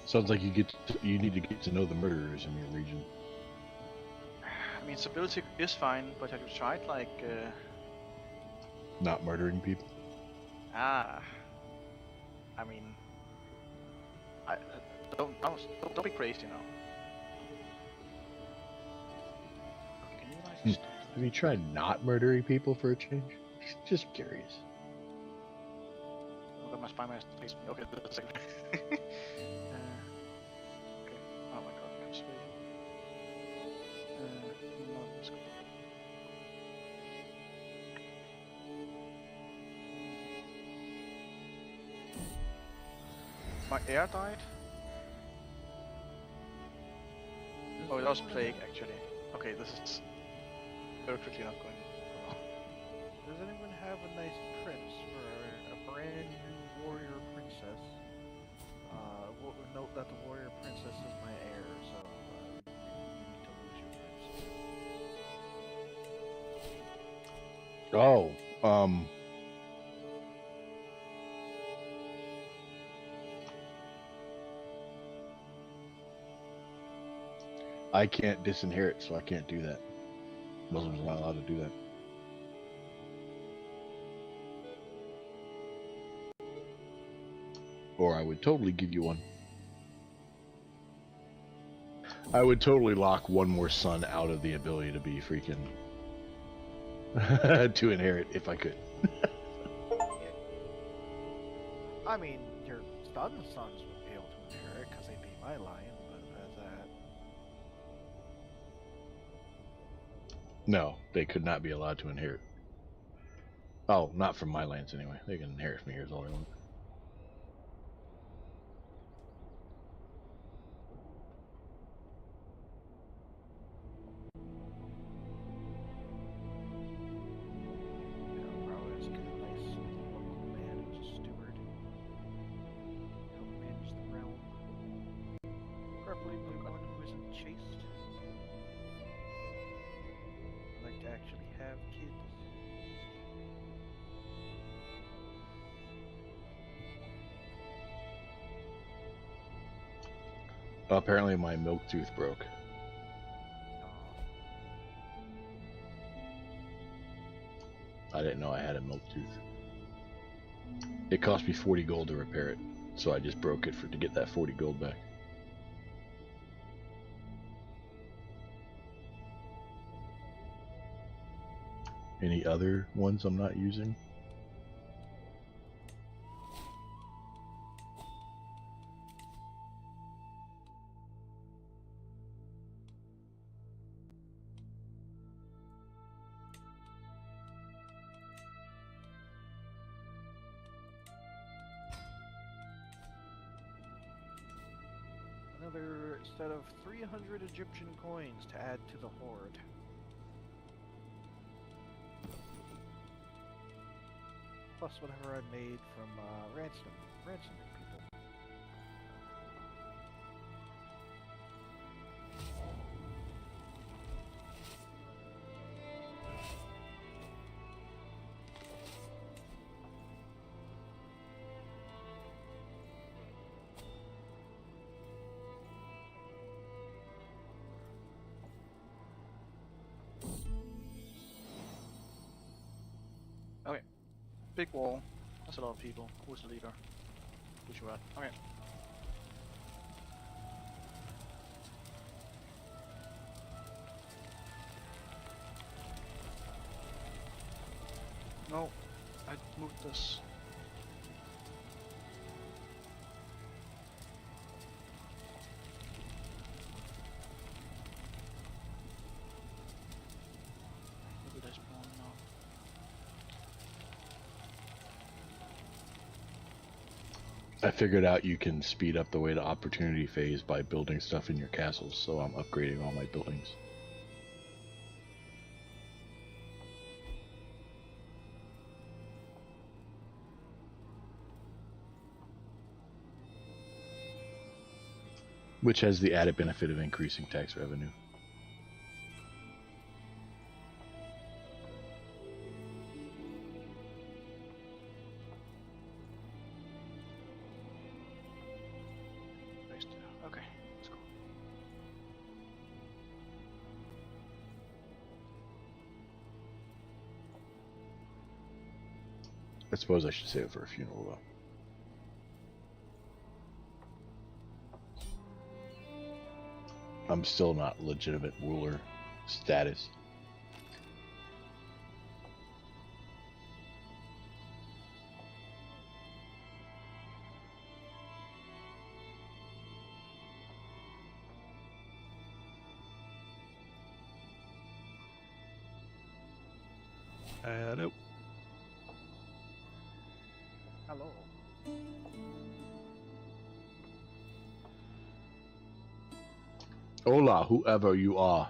Sounds like you need to get to know the murderers in your region. I mean, stability is fine, but have you tried, like, Not murdering people. I mean, don't be crazy now. Can you like Have you tried not murdering people for a change? Just curious. Look at my spy master face. Okay, that's a second. Okay. Oh my god, I'm sweet. No, let's go. My heir died? Oh, that was plague actually. Okay, this is very quickly not going well. Does anyone have a nice prince for a brand new warrior princess? Note that the warrior princess is my heir, so you need to lose your prince. Oh, I can't disinherit, so I can't do that. Muslims are not allowed to do that. Or I would totally give you one. I would totally lock one more son out of the ability to be freaking to inherit if I could. I mean, your sons would be able to inherit because they'd be my line, but as that. No, they could not be allowed to inherit. Oh, not from my lands anyway. They can inherit from here is all they want. Apparently my milk tooth broke. I didn't know I had a milk tooth. It cost me 40 gold to repair it, so I just broke it to get that 40 gold back. Any other ones I'm not using? Another set of 300 Egyptian coins to add to the hoard. Plus whatever I made from ransoming people. Okay. Big wall. That's a lot of people. Who's the leader? Who's you at? Okay. No, I moved this. Maybe there's one now. I figured out you can speed up the way to opportunity phase by building stuff in your castles, so I'm upgrading all my buildings. Which has the added benefit of increasing tax revenue. Okay, let's go. I suppose I should save it for a funeral, though. I'm still not legitimate ruler status. Hello. Hello. Hola, whoever you are.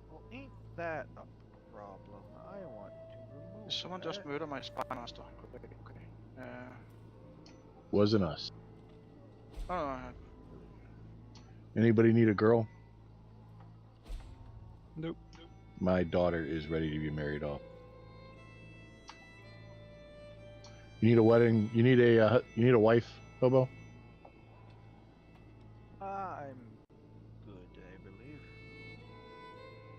Well, ain't that a problem? I want to remove Someone just that. murdered my spy master. Okay. Wasn't us. Oh, no, Anybody need a girl? Nope. My daughter is ready to be married off. You need a wedding? You need a wife, Hobo? I'm good, I believe.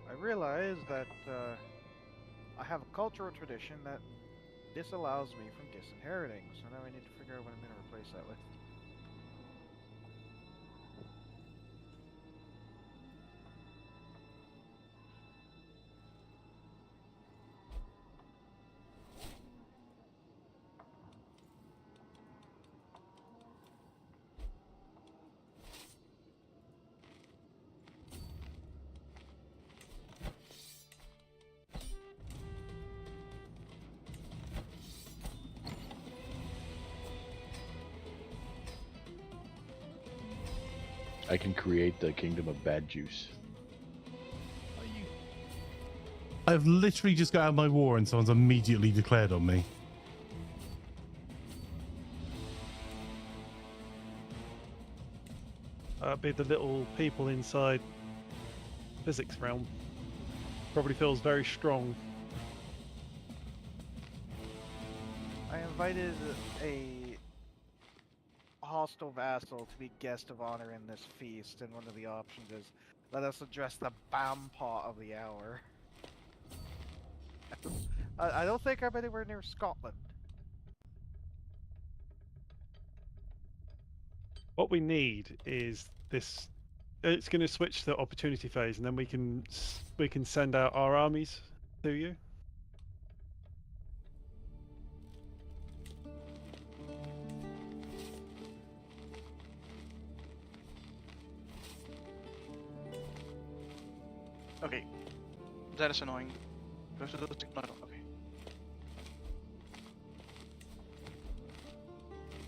I realize that I have a cultural tradition that disallows me from disinheriting, so now I need to figure out what I'm going to replace that with. I can create the kingdom of bad juice. I've literally just got out of my war and someone's immediately declared on me. Be the little people inside Fyzikz realm. Probably feels very strong. I invited a hostile vassal to be guest of honor in this feast, and one of the options is let us address the Bampot of the hour. I don't think I'm anywhere near Scotland. What we need is this. It's going to switch to opportunity phase, and then we can send out our armies to you. Okay, that is annoying. No, okay.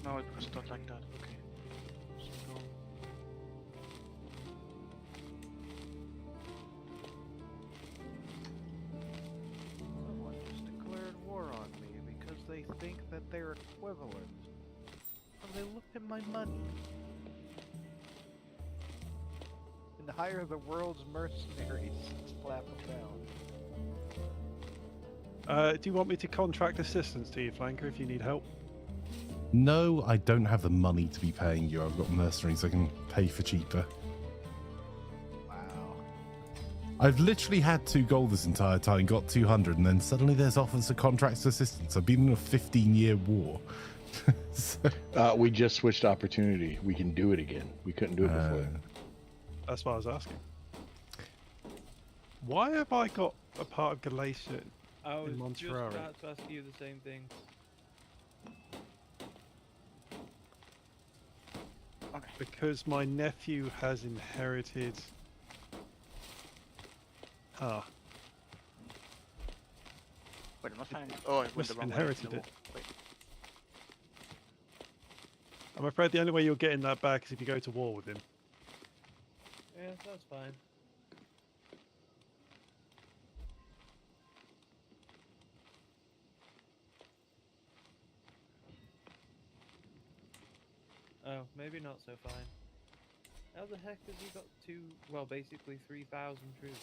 No, it was not like that. Okay. So go. Someone just declared war on me because they think that they're equivalent. So they looked at my money. And hire the world's mercenaries to slap them down. Do you want me to contract assistance to you, Flanker, if you need help? No, I don't have the money to be paying you. I've got mercenaries I can pay for cheaper. Wow. I've literally had 2 gold this entire time, got 200, and then suddenly there's offers of contract assistance. I've been in a 15-year war. So, We just switched opportunity. We can do it again. We couldn't do it before. That's what I was asking. Why have I got a part of Galatia I was in just Monterrey? about to ask you the same thing. Okay. Because my nephew has inherited. Ah, Wait, I'm not finding. Oh, I went Must the have wrong way. inherited No, it. wait. I'm afraid the only way you're getting that back is if you go to war with him. Yeah, that's fine. Oh, maybe not so fine. How the heck has he got well, basically 3,000 troops?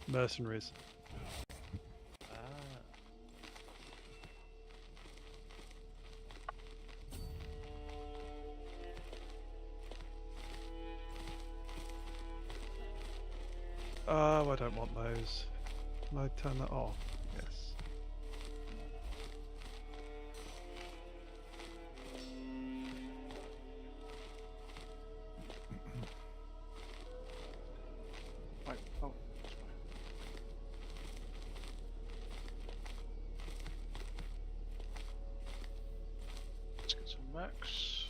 Mercenaries. Ah. Oh, I don't want those. Can I turn that off? Yes. Wait, oh, that's fine. Let's get some max.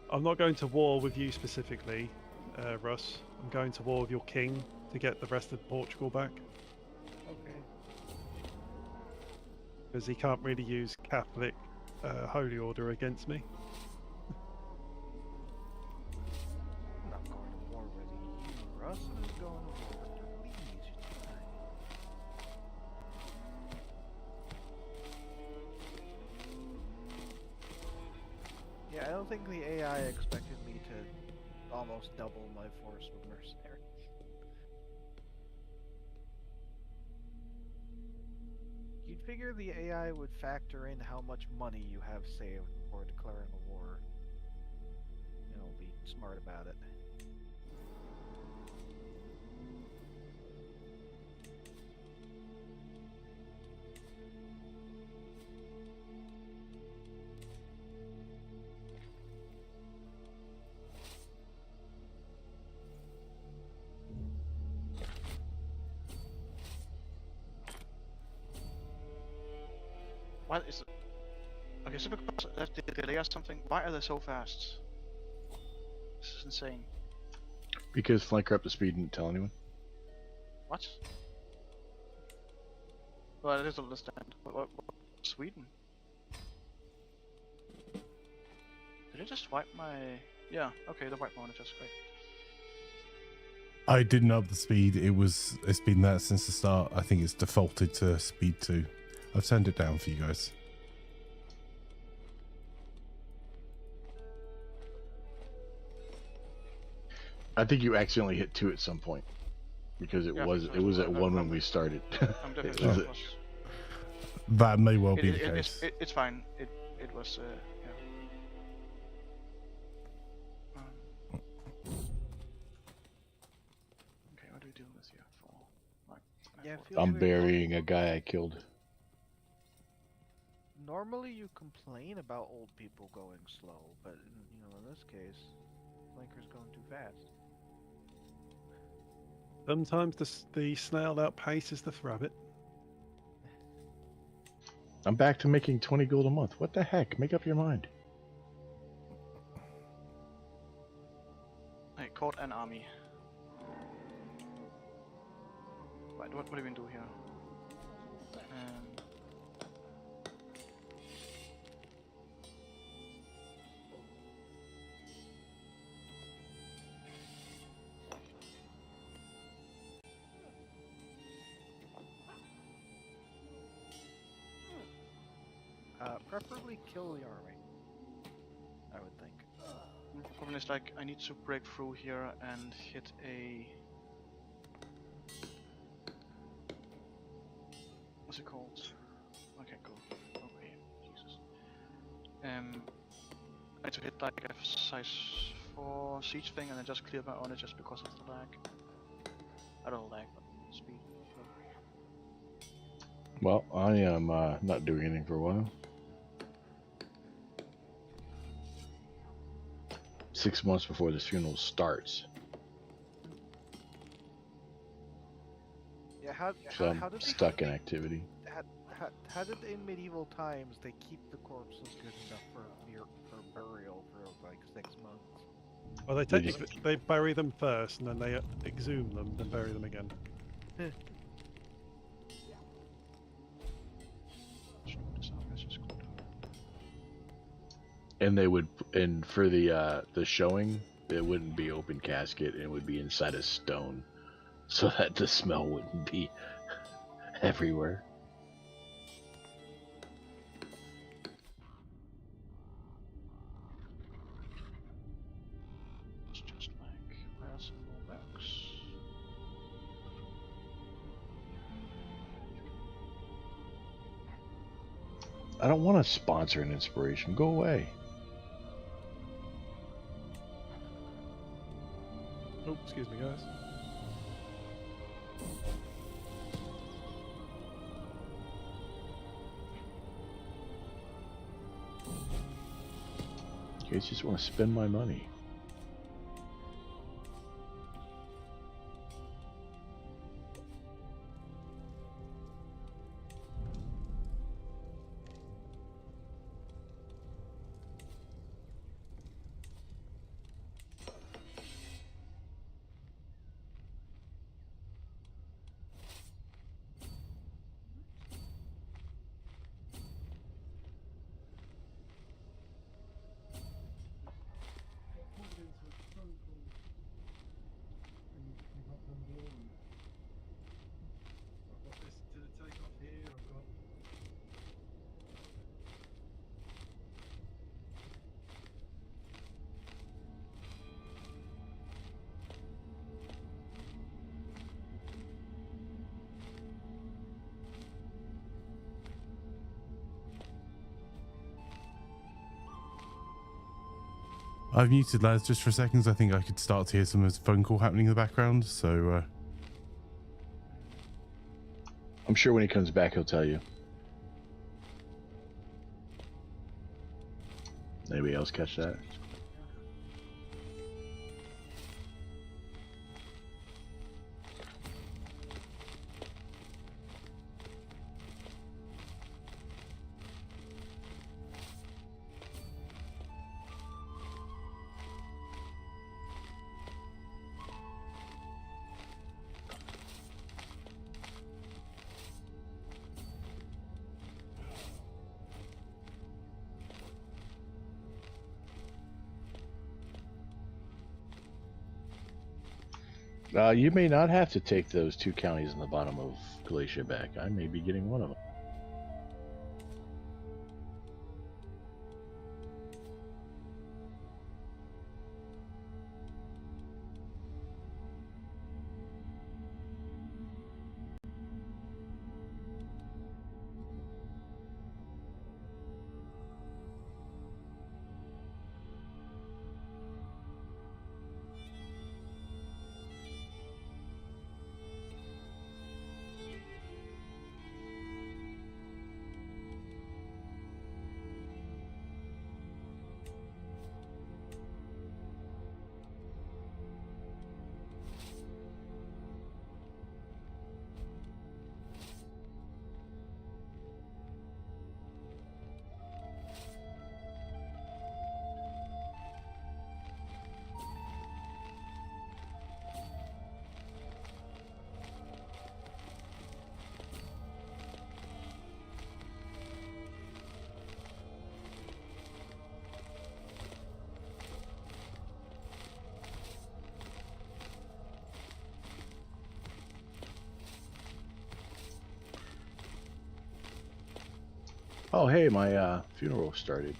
I'm not going to war with you specifically, Russ. I'm going to war with your king to get the rest of Portugal back. Okay. Because he can't really use Catholic Holy Order against me. I'm not going to war with you, Russ. I'm just going to war with your liege tonight. Yeah, I don't think the AI expected me to almost double my force with mercenaries. You'd figure the AI would factor in how much money you have saved before declaring a war. You know, be smart about it. What is it? Okay, so because the delay or something, why are they so fast? This is insane. Because Flanker up to speed and didn't tell anyone. What? Well, I just don't understand. What Sweden? Did it just wipe my... Yeah, okay, the wipe monitor, great. I didn't up the speed. It's been that since the start. I think it's defaulted to speed 2. I've turned it down for you guys. I think you accidentally hit 2 at some point because it was at 1 when we started. I'm It definitely was sure it. it was. That may well be the case. It's fine. It was yeah. Okay, what do we do this here for? Like, Yeah, I for- feel I'm weird. burying a guy I killed. Normally you complain about old people going slow, but in this case, Flanker's going too fast. Sometimes the snail outpaces the rabbit. I'm back to making 20 gold a month. What the heck? Make up your mind. Hey, caught an army. Right, what do we do here? Preferably kill the army, I would think. The problem is, like, I need to break through here and hit a... What's it called? Okay, cool. Okay, Jesus. I need to hit like a size 4 siege thing and then just clear my honor just because of the lag. I don't lag, but speed. Well, I am not doing anything for a while. 6 months before this funeral starts. Yeah, So how I'm did stuck in activity. how did in medieval times they keep the corpses good enough for burial for like 6 months? Well, they bury them first, and then they exhume them, then bury them again. And they would, and for the showing, it wouldn't be open casket. It would be inside a stone, so that the smell wouldn't be everywhere. It's just like, where's some more books? I don't want to sponsor an inspiration. Go away. Oh, excuse me, guys. You guys just want to spend my money. I've muted lads just for a second. I think I could start to hear some phone call happening in the background. So I'm sure when he comes back, he'll tell you. Anybody else catch that? You may not have to take those 2 counties in the bottom of Galatia back. I may be getting one of them. Oh, hey, my funeral started.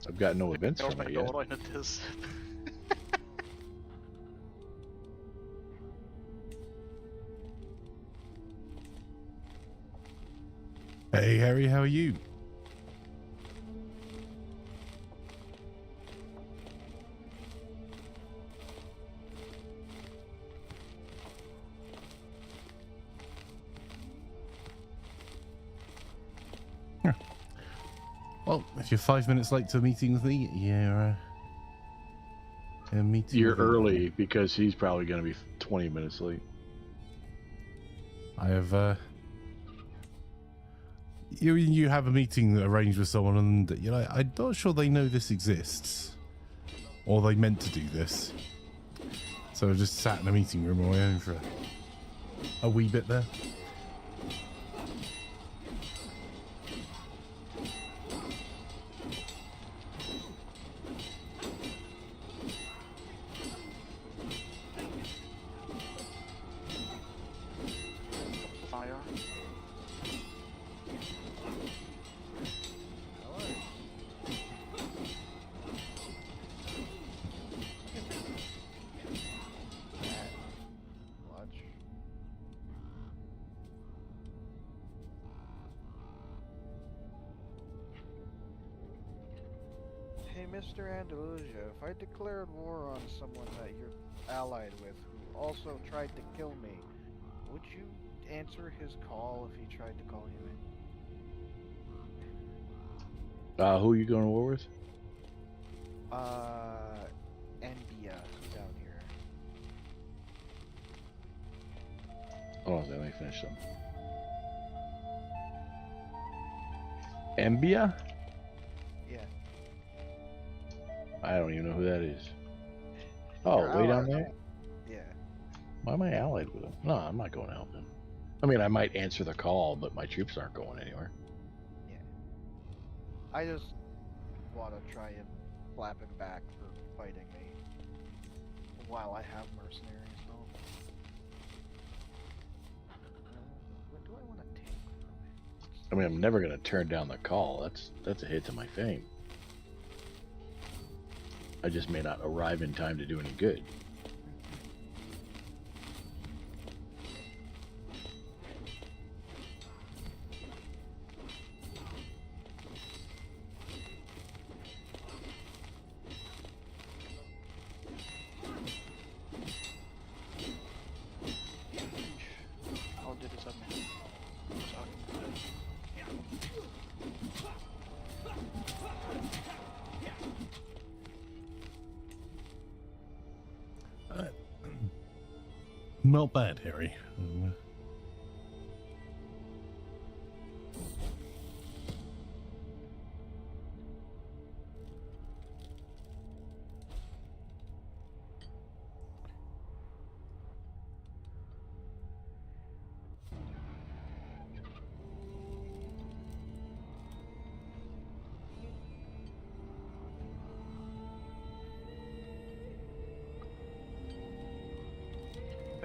I've got no events That was from my it yet. daughter in this. Hey, Harry, how are you? Well, if you're 5 minutes late to a meeting with me, you're meeting. You're with me. early because he's probably going to be 20 minutes late. I have. You have a meeting arranged with someone, and I'm not sure they know this exists, or they meant to do this. So I just sat in a meeting room on my own for a wee bit there. Fire. Watch. Hey, Mr. Andalusia, if I declared war on someone that you're allied with who also tried to kill me, would you answer his call if he tried to call you in? Who are you going to war with? Enbia down here. Hold on, let me finish them. Embia? Yeah. I don't even know who that is. Oh, You're way down allied. there? Yeah. Why am I allied with him? No, I'm not going to help him. I mean, I might answer the call, but my troops aren't going anywhere. Yeah. I just want to try and slap him back for fighting me while I have mercenaries, though. What do I want to take from it? I mean, I'm never going to turn down the call. That's a hit to my fame. I just may not arrive in time to do any good. How did this happen? Not bad, Harry.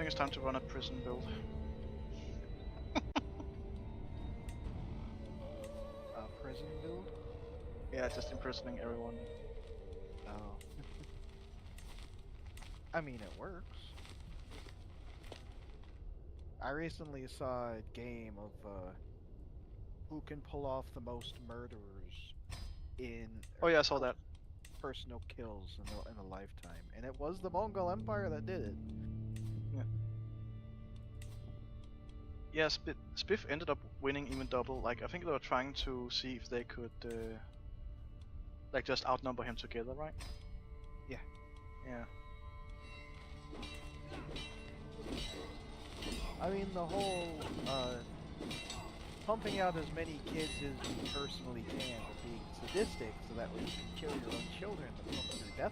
it's time to run a prison build. A prison build? Yeah, just imprisoning everyone. Oh. I mean, it works. I recently saw a game of who can pull off the most murderers in Oh yeah, I saw that. personal kills in a lifetime, and it was the Mongol Empire that did it. Yeah, Spiff ended up winning even double. Like, I think they were trying to see if they could, like, just outnumber him together, right? Yeah. Yeah. I mean, the whole pumping out as many kids as you personally can, but being sadistic so that way you can kill your own children to pump your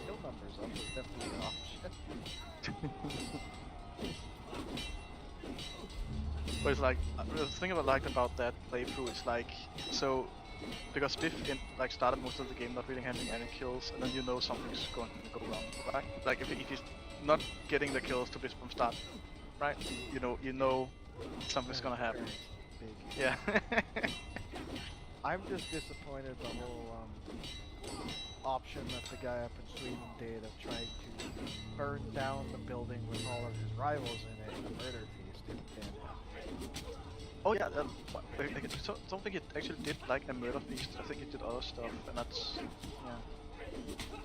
kill numbers up is definitely an option. But it's like, the thing I liked about that playthrough is like, so, because Spiff started most of the game not really having any kills, and then you know something's going to go wrong, right? Like if he's not getting the kills to this from start, right? You know something's gonna happen. Big. Yeah. I'm just disappointed the whole option that the guy up in Sweden did of trying to burn down the building with all of his rivals in it in a murder feast didn't pan out. Oh yeah, I don't think it actually did like a murder feast. I think it did other stuff, and that's, yeah.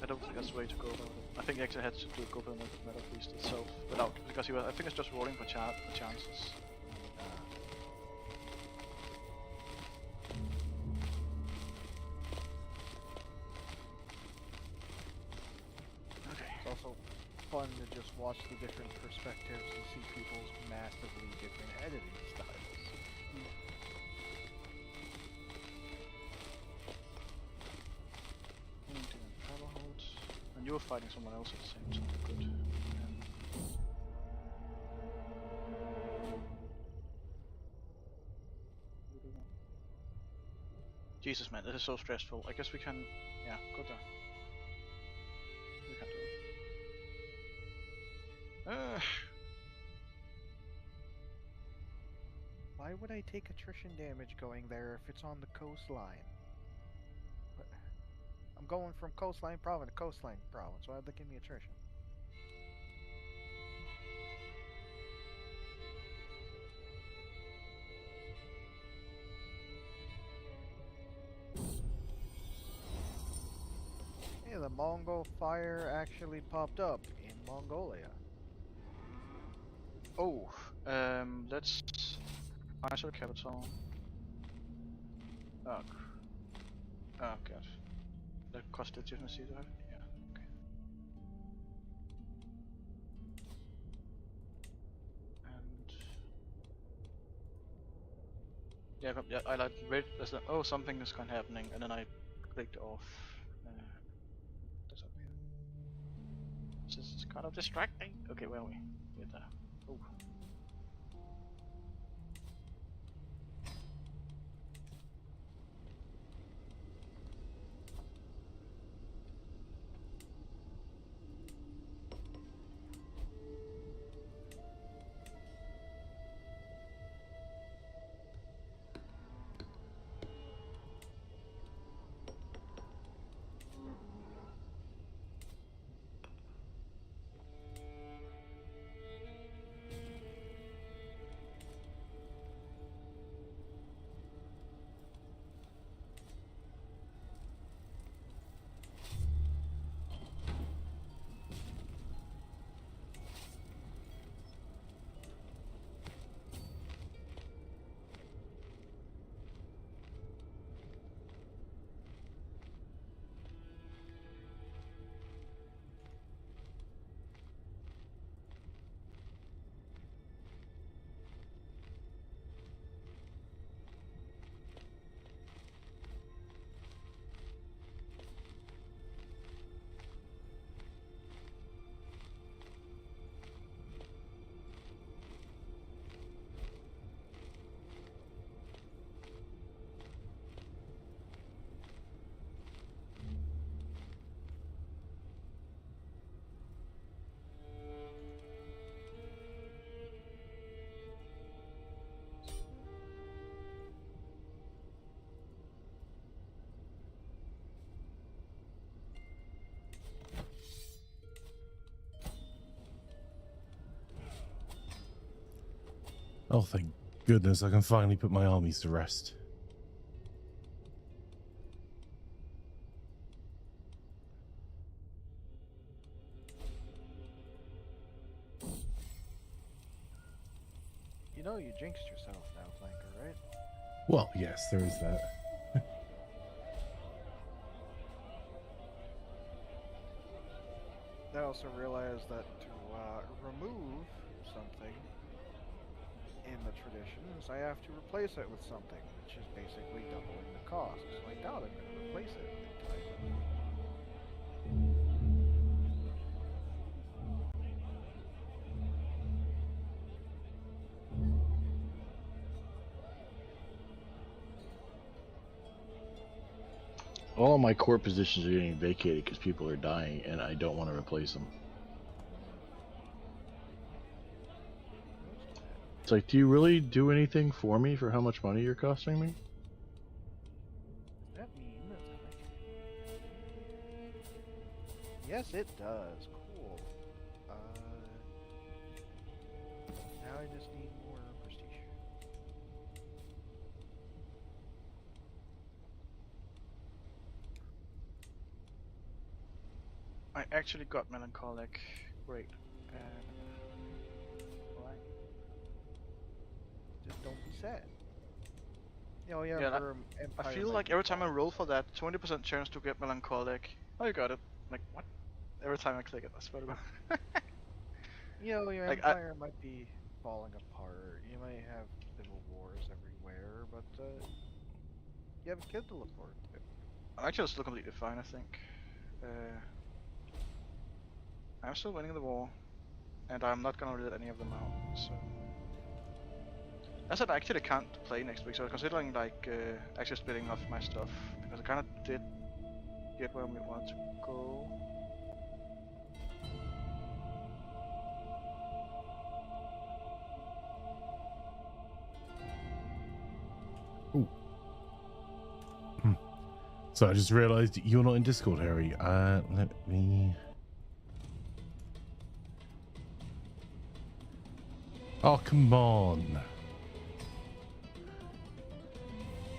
I don't think that's the way to go about it. I think it actually had to go for the murder feast itself, because I think it's just rolling for chances. It's also fun to just watch the different perspectives and see people's massively different editing styles. And you were fighting someone else at the same time. Good. Jesus man, this is so stressful. I guess we can, yeah, go down. We can do it. Why would I take attrition damage going there if it's on the coastline? I'm going from coastline province to coastline province. Why'd they give me attrition? Hey, the Mongol fire actually popped up in Mongolia. Oh, let's answer the capital. Oh, oh god. That cost legitimacy to have? Yeah, okay. And yeah, I like wait. There's a, oh, something is kind of happening, and then I clicked off. That's up here. This is kind of distracting. Okay, where are we? We're there. Oh. Oh, thank goodness I can finally put my armies to rest. You know you jinxed yourself now, Flanker, right? Well, yes, there is that. I also realized that to remove something in the traditions, I have to replace it with something, which is basically doubling the cost. So I doubt I'm going to replace it in time. All of my core positions are getting vacated because people are dying, and I don't want to replace them. It's like, do you really do anything for me for how much money you're costing me? Does that mean that's how Yes, it does. Cool. Now I just need more prestige. I actually got melancholic. Great. Right. Just don't be sad. You know, yeah, Yeah, for I Empire feel might like be every time I fine. roll for that, 20% chance to get melancholic. Oh, you got it. Like, what? Every time I click it, I swear to God. You know, your Like, empire might be falling apart. You might have civil wars everywhere, but you have a kid to look forward to. I'm actually still completely fine, I think. I'm still winning the war, and I'm not gonna let any of them out, so... I said I actually can't play next week, so I'm considering, like, actually splitting off my stuff, because I kinda did get where we wanted to go. Ooh. So I just realized you're not in Discord, Harry. Let me... Oh, come on.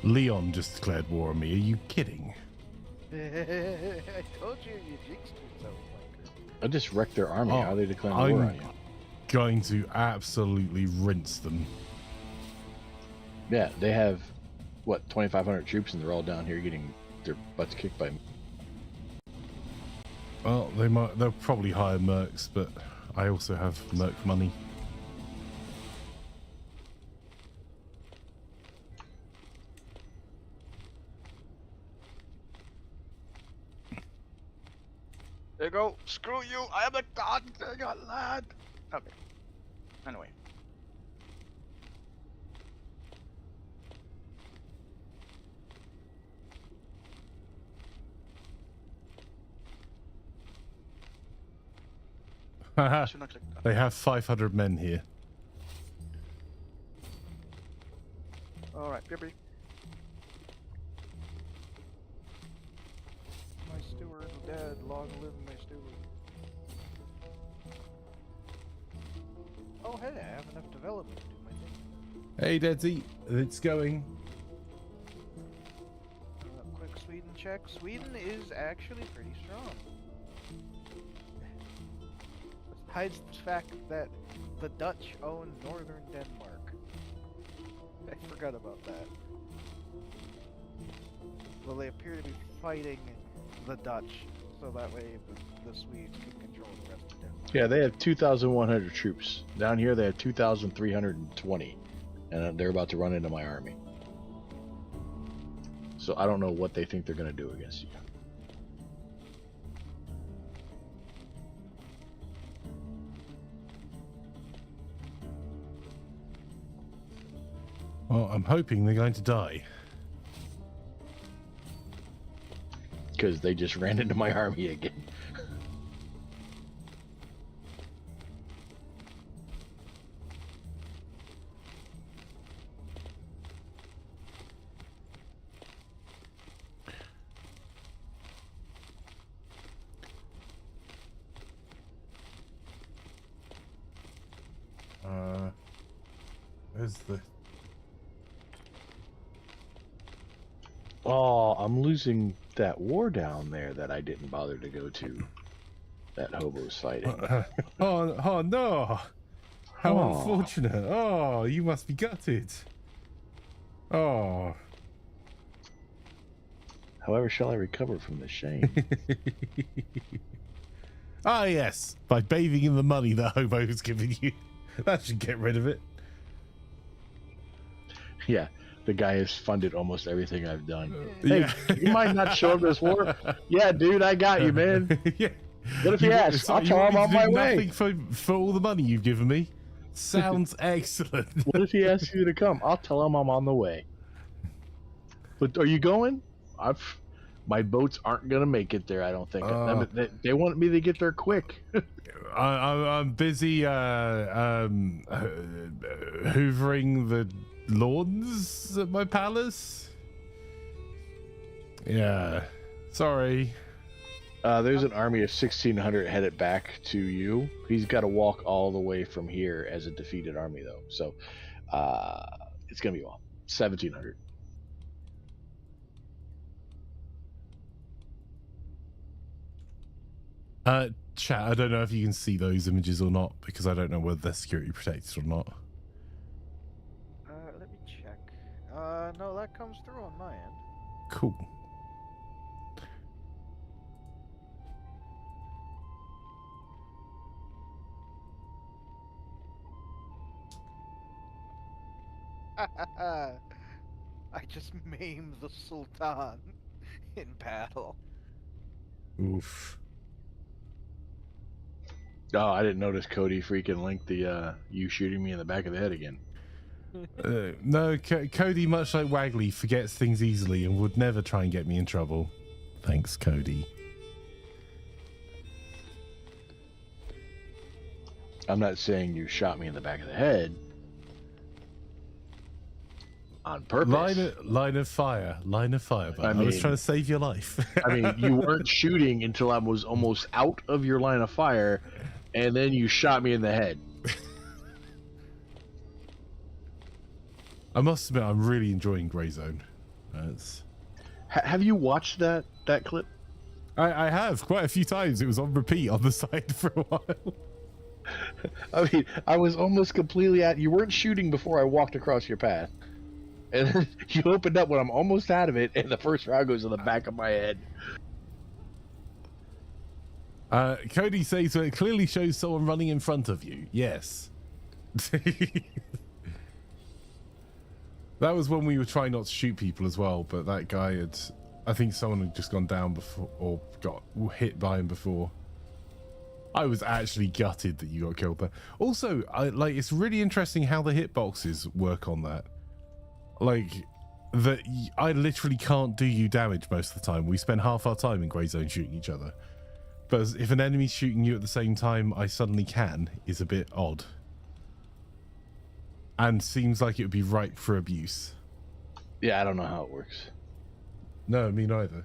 Leon just declared war on me. Are you kidding? I told you you jinxed yourself, Flanker. I just wrecked their army. Oh, How are they declaring war on you? Going to absolutely rinse them. Yeah, they have, what, 2,500 troops, and they're all down here getting their butts kicked by me. Well, they'll probably hire mercs, but I also have merc money. There you go. Screw you. I am the god. I got land. Okay. Anyway. Haha, Should not click that. they have 500 men here. Alright, Bippy. My steward's dead. Long live my steward. Oh, hey, I have enough development to do my thing. Hey, Dedsy, it's going. Quick Sweden check. Sweden is actually pretty strong. Hides the fact that the Dutch own northern Denmark. I forgot about that. Well, they appear to be fighting the Dutch, so that way the Swedes can control the rest of Denmark. Yeah, they have 2,100 troops. Down here, they have 2,320, and they're about to run into my army. So I don't know what they think they're going to do against you. Well, I'm hoping they're going to die. Because they just ran into my army again. Where's the... Oh, I'm losing that war down there that I didn't bother to go to. That hobo's fighting. oh no! How Oh. unfortunate. Oh, you must be gutted. Oh. However shall I recover from this shame? Ah, yes. By bathing in the money that hobo's giving you. That should get rid of it. Yeah, the guy has funded almost everything I've done. Hey, Yeah. you might not show up this war. Yeah, dude, I got you, man. Yeah. What if he asks? So I'll you tell want him me on to my do way. nothing for all the money you've given me? Sounds excellent. What if he asks you to come? I'll tell him I'm on the way. But are you going? My boats aren't gonna make it there. I don't think. They want me to get there quick. I'm busy hoovering the lawns at my palace. Yeah, sorry. There's an army of 1,600 headed back to you. He's got to walk all the way from here as a defeated army, though. So it's gonna be 1,700. Chat, I don't know if you can see those images or not, because I don't know whether they're security protected or not. Let me check. No, that comes through on my end. Cool. I just maimed the Sultan in battle. Oof. Oh, I didn't notice Cody freaking linked the you shooting me in the back of the head again. No, Cody, much like Wagley, forgets things easily and would never try and get me in trouble. Thanks, Cody. I'm not saying you shot me in the back of the head on purpose. Line of fire, but I was mean- trying to save your life. I mean, you weren't shooting until I was almost out of your line of fire, and then you shot me in the head. I must admit, I'm really enjoying Grey Zone. Have you watched that clip? I have quite a few times. It was on repeat on the side for a while. I mean, I was almost completely out. You weren't shooting before I walked across your path. And then you opened up when I'm almost out of it, and the first round goes in the back of my head. Cody says so it clearly shows someone running in front of you. Yes. That was when we were trying not to shoot people as well, but that guy had... I think someone had just gone down before, or got hit by him before. I was actually gutted that you got killed there. Also, it's really interesting how the hitboxes work on that. I literally can't do you damage most of the time. We spend half our time in Grey Zone shooting each other. But if an enemy's shooting you at the same time I suddenly can, is a bit odd. And seems like it would be ripe for abuse. Yeah, I don't know how it works. No, me neither.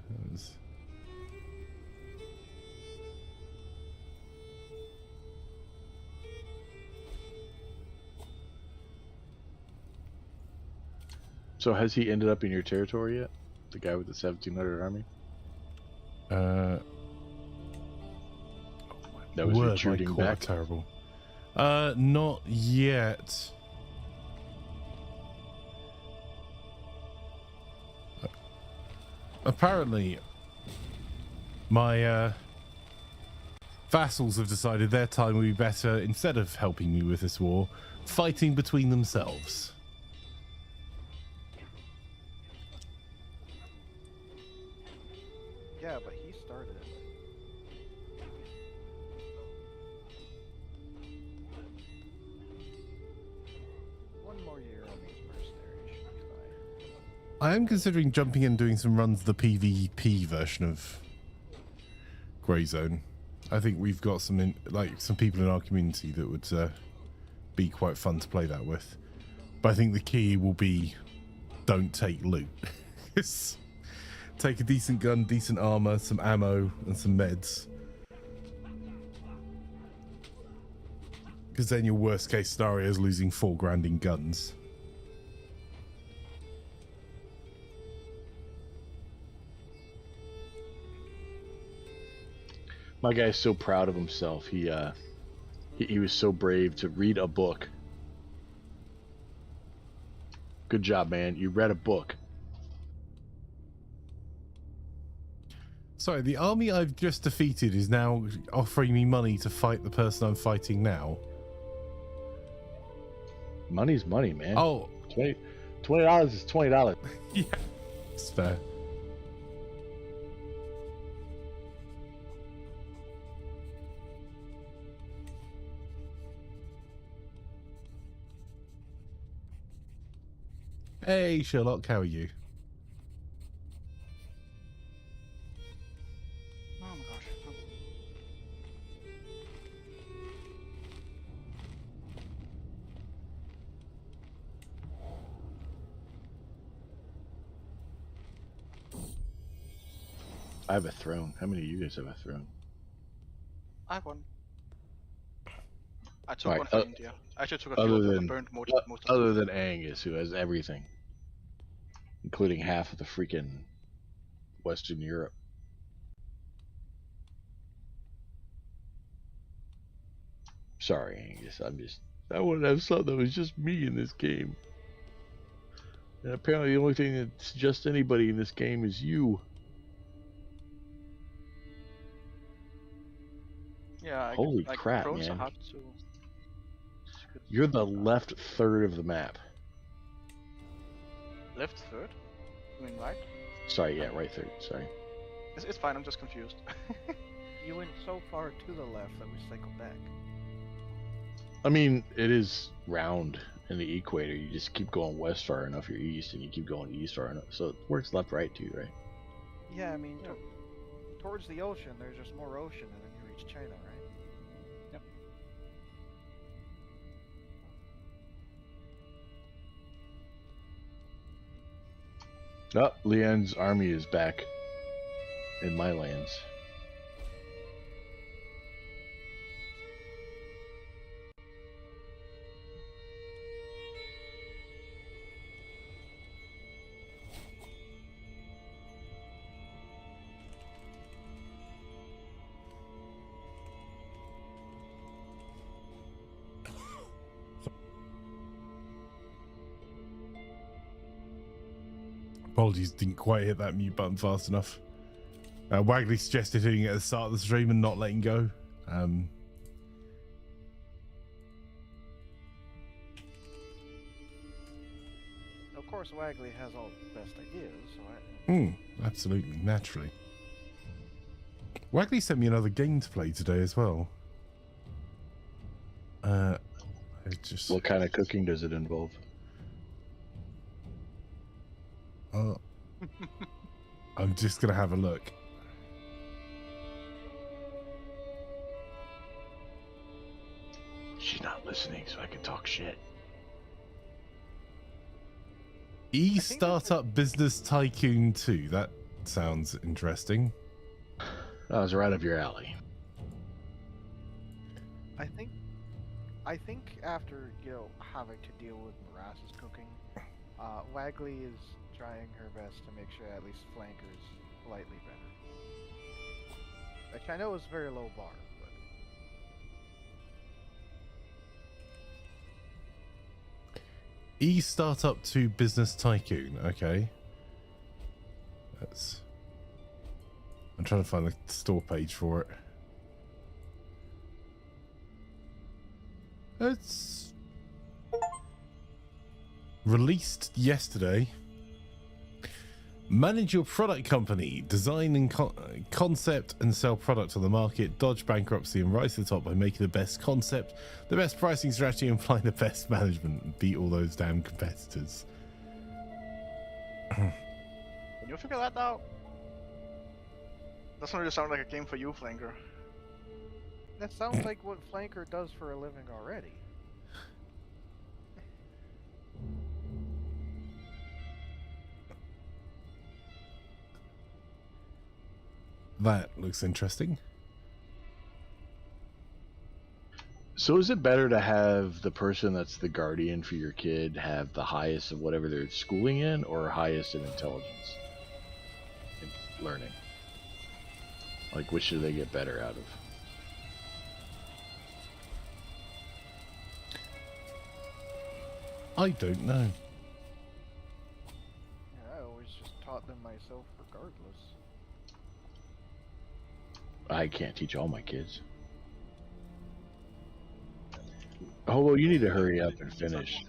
So has he ended up in your territory yet? The guy with the 1,700 army? That was retreating back. Terrible. Not yet. Apparently, my vassals have decided their time would be better, instead of helping me with this war, fighting between themselves. Yeah, but he started it. One more year on these mercenaries should be fine. I am considering jumping in and doing some runs of the PvP version of Grey Zone. I think we've got some some people in our community that would be quite fun to play that with. But I think the key will be don't take loot. Take a decent gun, decent armor, some ammo, and some meds. Because then your worst case scenario is losing $4 grand in guns. My guy's so proud of himself. He was so brave to read a book. Good job, man. You read a book. Sorry, the army I've just defeated is now offering me money to fight the person I'm fighting now. Money's money, man. Oh, $20 is $20. yeah, it's fair. Hey, Sherlock, how are you? Oh my gosh. I have a throne. How many of you guys have a throne? I have one. I took Alright, one from India. I actually took a other few of them than- and burned most of Other them. than Angus, who has everything, including half of the freaking Western Europe. Sorry, Angus. I want to have something that was just me in this game. And apparently the only thing that's just anybody in this game is you. Yeah, Holy like crap, drones are man. hard to. You're the left third of the map. Left third? I mean right? Sorry, yeah, right third. Sorry. It's fine, I'm just confused. You went so far to the left that we cycled back. I mean, it is round in the equator. You just keep going west far enough, you're east, and you keep going east far enough. So it works left, right too, right? Yeah, I mean, towards the ocean, there's just more ocean, and then you reach China, right? Oh, Leanne's army is back in my lands. Apologies, didn't quite hit that mute button fast enough. Wagley suggested hitting it at the start of the stream and not letting go. Of course, Wagley has all the best ideas, so I... Absolutely, naturally. Wagley sent me another game to play today as well. What kind of cooking does it involve? I'm just gonna have a look. She's not listening, so I can talk shit. Startup Business Tycoon 2. That sounds interesting. That was right up your alley. I think after, having to deal with Moras's cooking, Wagley is trying her best to make sure at least Flanker's slightly better. Which I know is a very low bar, but... Startup 2 Business Tycoon. Okay. I'm trying to find the store page for it. It's released yesterday. Manage your product company, design and concept and sell product on the market, dodge bankruptcy and rise to the top by making the best concept, the best pricing strategy and flying the best management and beat all those damn competitors. Can you figure that out? Doesn't really sound like a game for you, Flanker. That sounds like what Flanker does for a living already. That looks interesting. So is it better to have the person that's the guardian for your kid have the highest of whatever they're schooling in, or highest in intelligence and learning? Like, which should they get better out of? I don't know. Yeah, I always just taught them myself regardless. I can't teach all my kids. Oh, well, you need to hurry up and finish.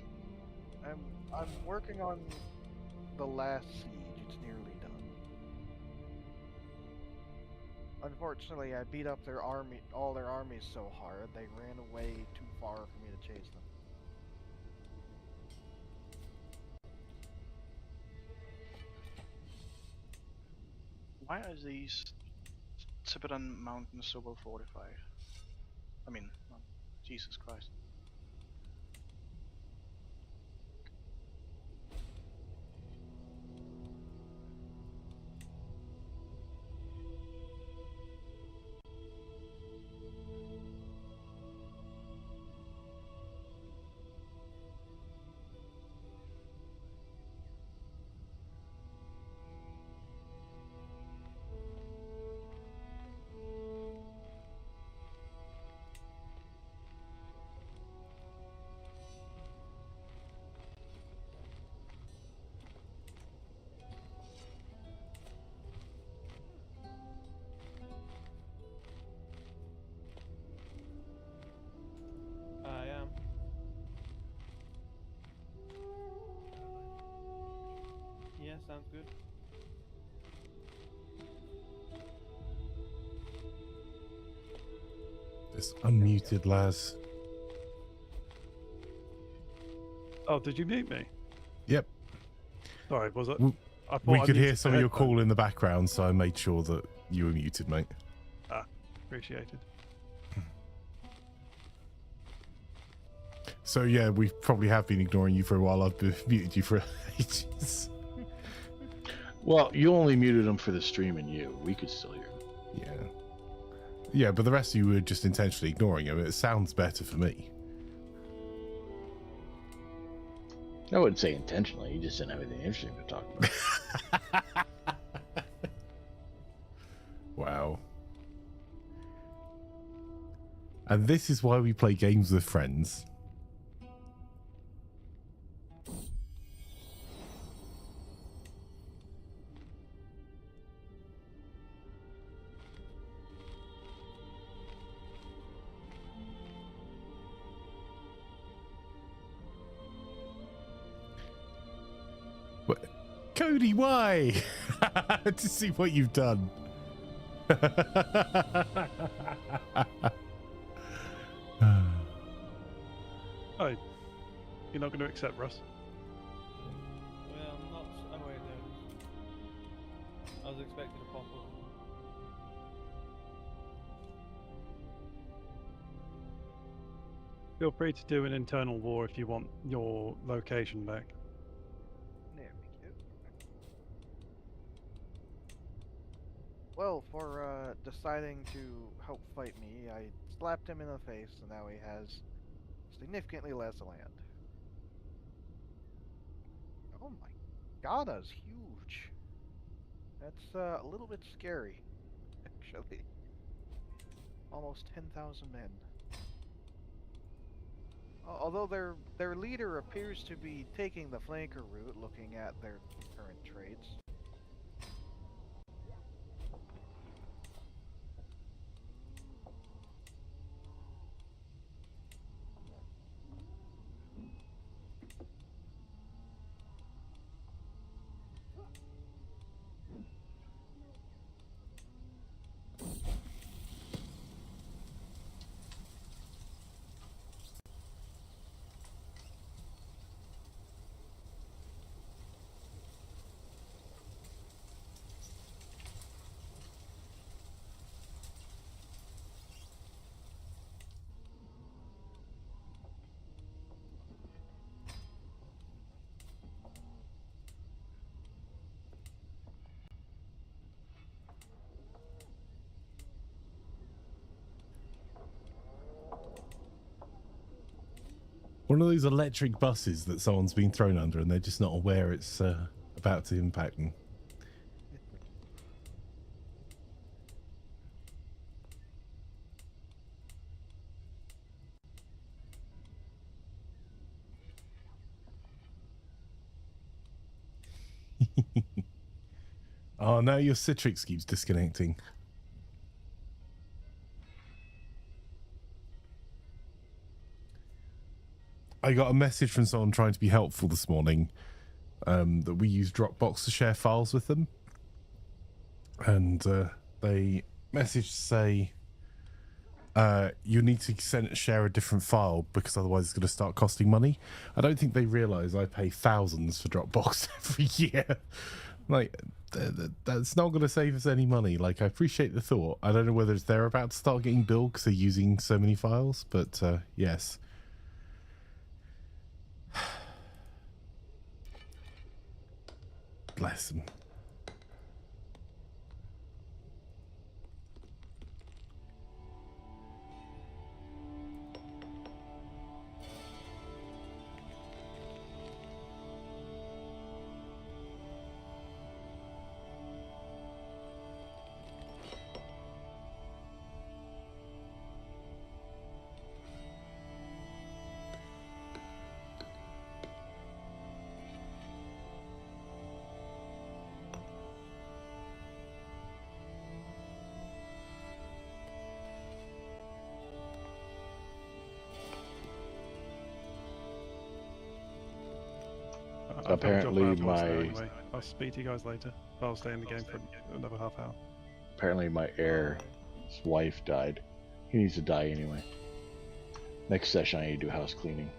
I'm working on the last siege. It's nearly done. Unfortunately, I beat up their army, all their armies so hard they ran away too far for me to chase them. Why are these Tibetan mountains so well fortified? I mean, Jesus Christ. I am. Yeah, sounds good. Just unmuted, Laz. Oh, did you mute me? Yep. Sorry, was it? We I thought We I could hear muted some the of your headphones. call in the background, so I made sure that you were muted, mate. Appreciated. So yeah, we probably have been ignoring you for a while. I've been muted you for ages. Well, you only muted them for the stream and you. We could still hear them. Yeah. Yeah, but the rest of you were just intentionally ignoring him. It sounds better for me. I wouldn't say intentionally. You just didn't have anything interesting to talk about. Wow. And this is why we play games with friends. What? Cody, why? To see what you've done. Oh, you're not going to accept Russ? Well, I'm not. Oh wait, no. I was expecting a pop up. Feel free to do an internal war if you want your location back. There we go. Well, for deciding to help fight me, I slapped him in the face, and now he has significantly less land. Oh my god, that's huge. That's a little bit scary, actually. Almost 10,000 men. Although their leader appears to be taking the flanker route, looking at their current traits. One of those electric buses that someone's been thrown under and they're just not aware it's about to impact them. Oh, no, your Citrix keeps disconnecting. I got a message from someone trying to be helpful this morning, that we use Dropbox to share files with them. And they messaged to say, you need to share a different file because otherwise it's going to start costing money. I don't think they realise I pay thousands for Dropbox every year. Like, that's not going to save us any money. Like, I appreciate the thought. I don't know whether they're about to start getting billed because they're using so many files, but yes. Bless them. I've got to drop Apparently out of now my- anyway. I'll speak to you guys later. I'll stay in the game for another half hour. Apparently my heir's wife died. He needs to die anyway. Next session I need to do house cleaning.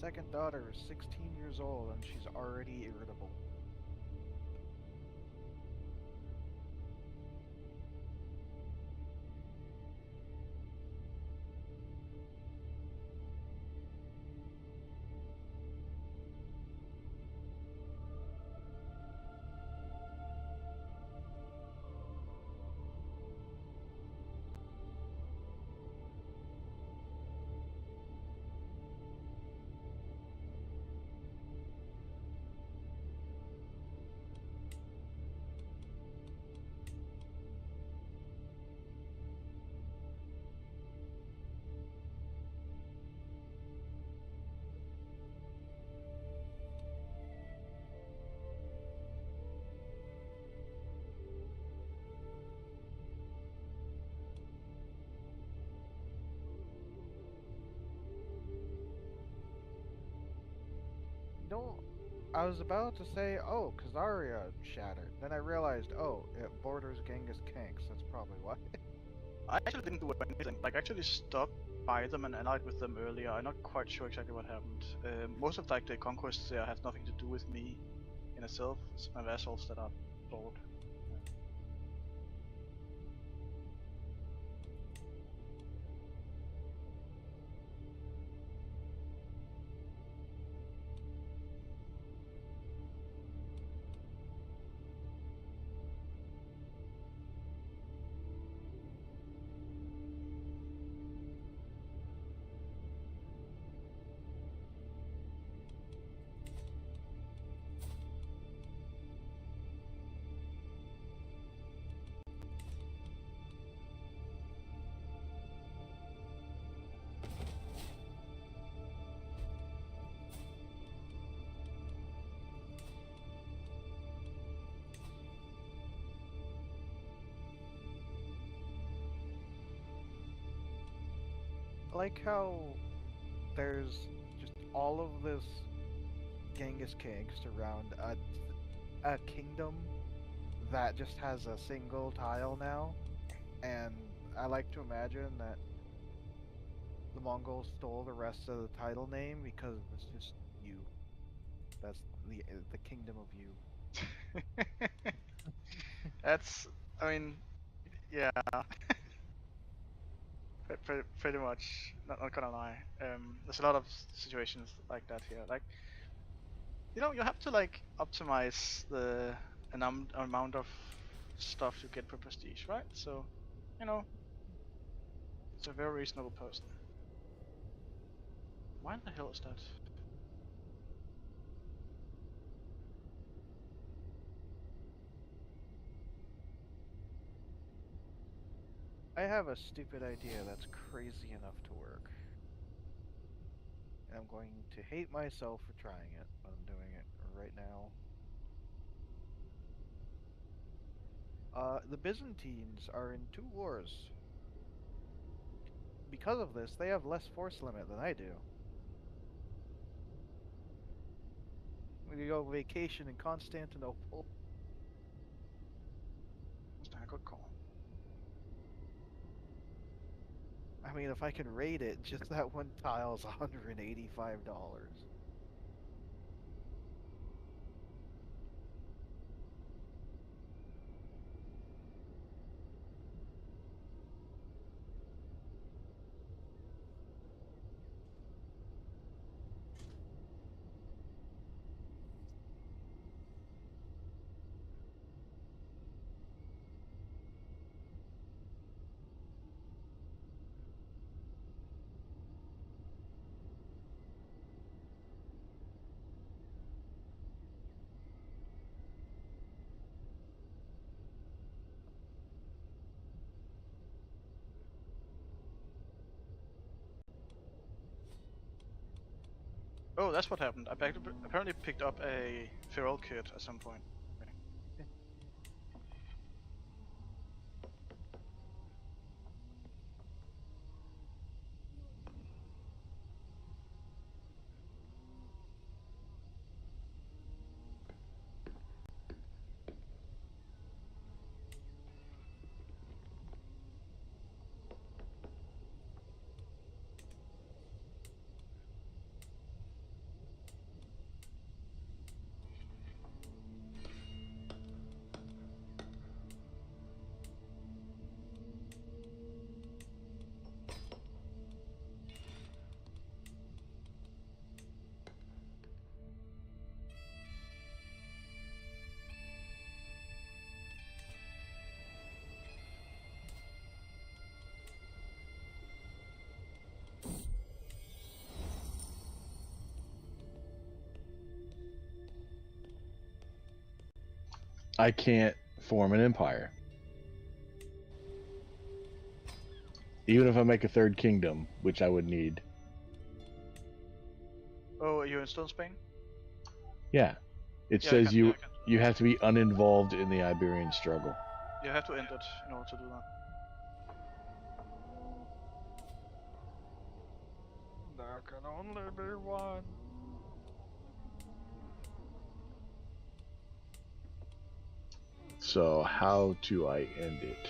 second daughter is 16 years old and she's already irritable. No, I was about to say, oh, Khazaria shattered. Then I realized, oh, it borders Genghis Kanks. That's probably why. I actually didn't do anything. Like, I actually stopped by them and allied with them earlier. I'm not quite sure exactly what happened. Most of like the conquests there has nothing to do with me in itself. It's my vassals that are bored. I like how there's just all of this Genghis Kanks around a kingdom that just has a single tile now, and I like to imagine that the Mongols stole the rest of the title name because it's just you. That's the kingdom of you. That's, I mean, yeah, pretty much. Not gonna lie. There's a lot of situations like that here. Like, you have to like optimize the amount of stuff you get per prestige, right? So, you know, it's a very reasonable person. Why the hell is that? I have a stupid idea that's crazy enough to work. And I'm going to hate myself for trying it, but I'm doing it right now. The Byzantines are in 2 wars. Because of this, they have less force limit than I do. We could go vacation in Constantinople. That's not a good call. I mean, if I can rate it, just that one tile is $185. Oh, that's what happened. I apparently picked up a feral kid at some point. I can't form an empire. Even if I make a third kingdom, which I would need. Oh, are you in still in Spain? Yeah. It Yeah, says you you have to be uninvolved in the Iberian struggle. you have to end it in order to do that. There can only be one. So how do I end it?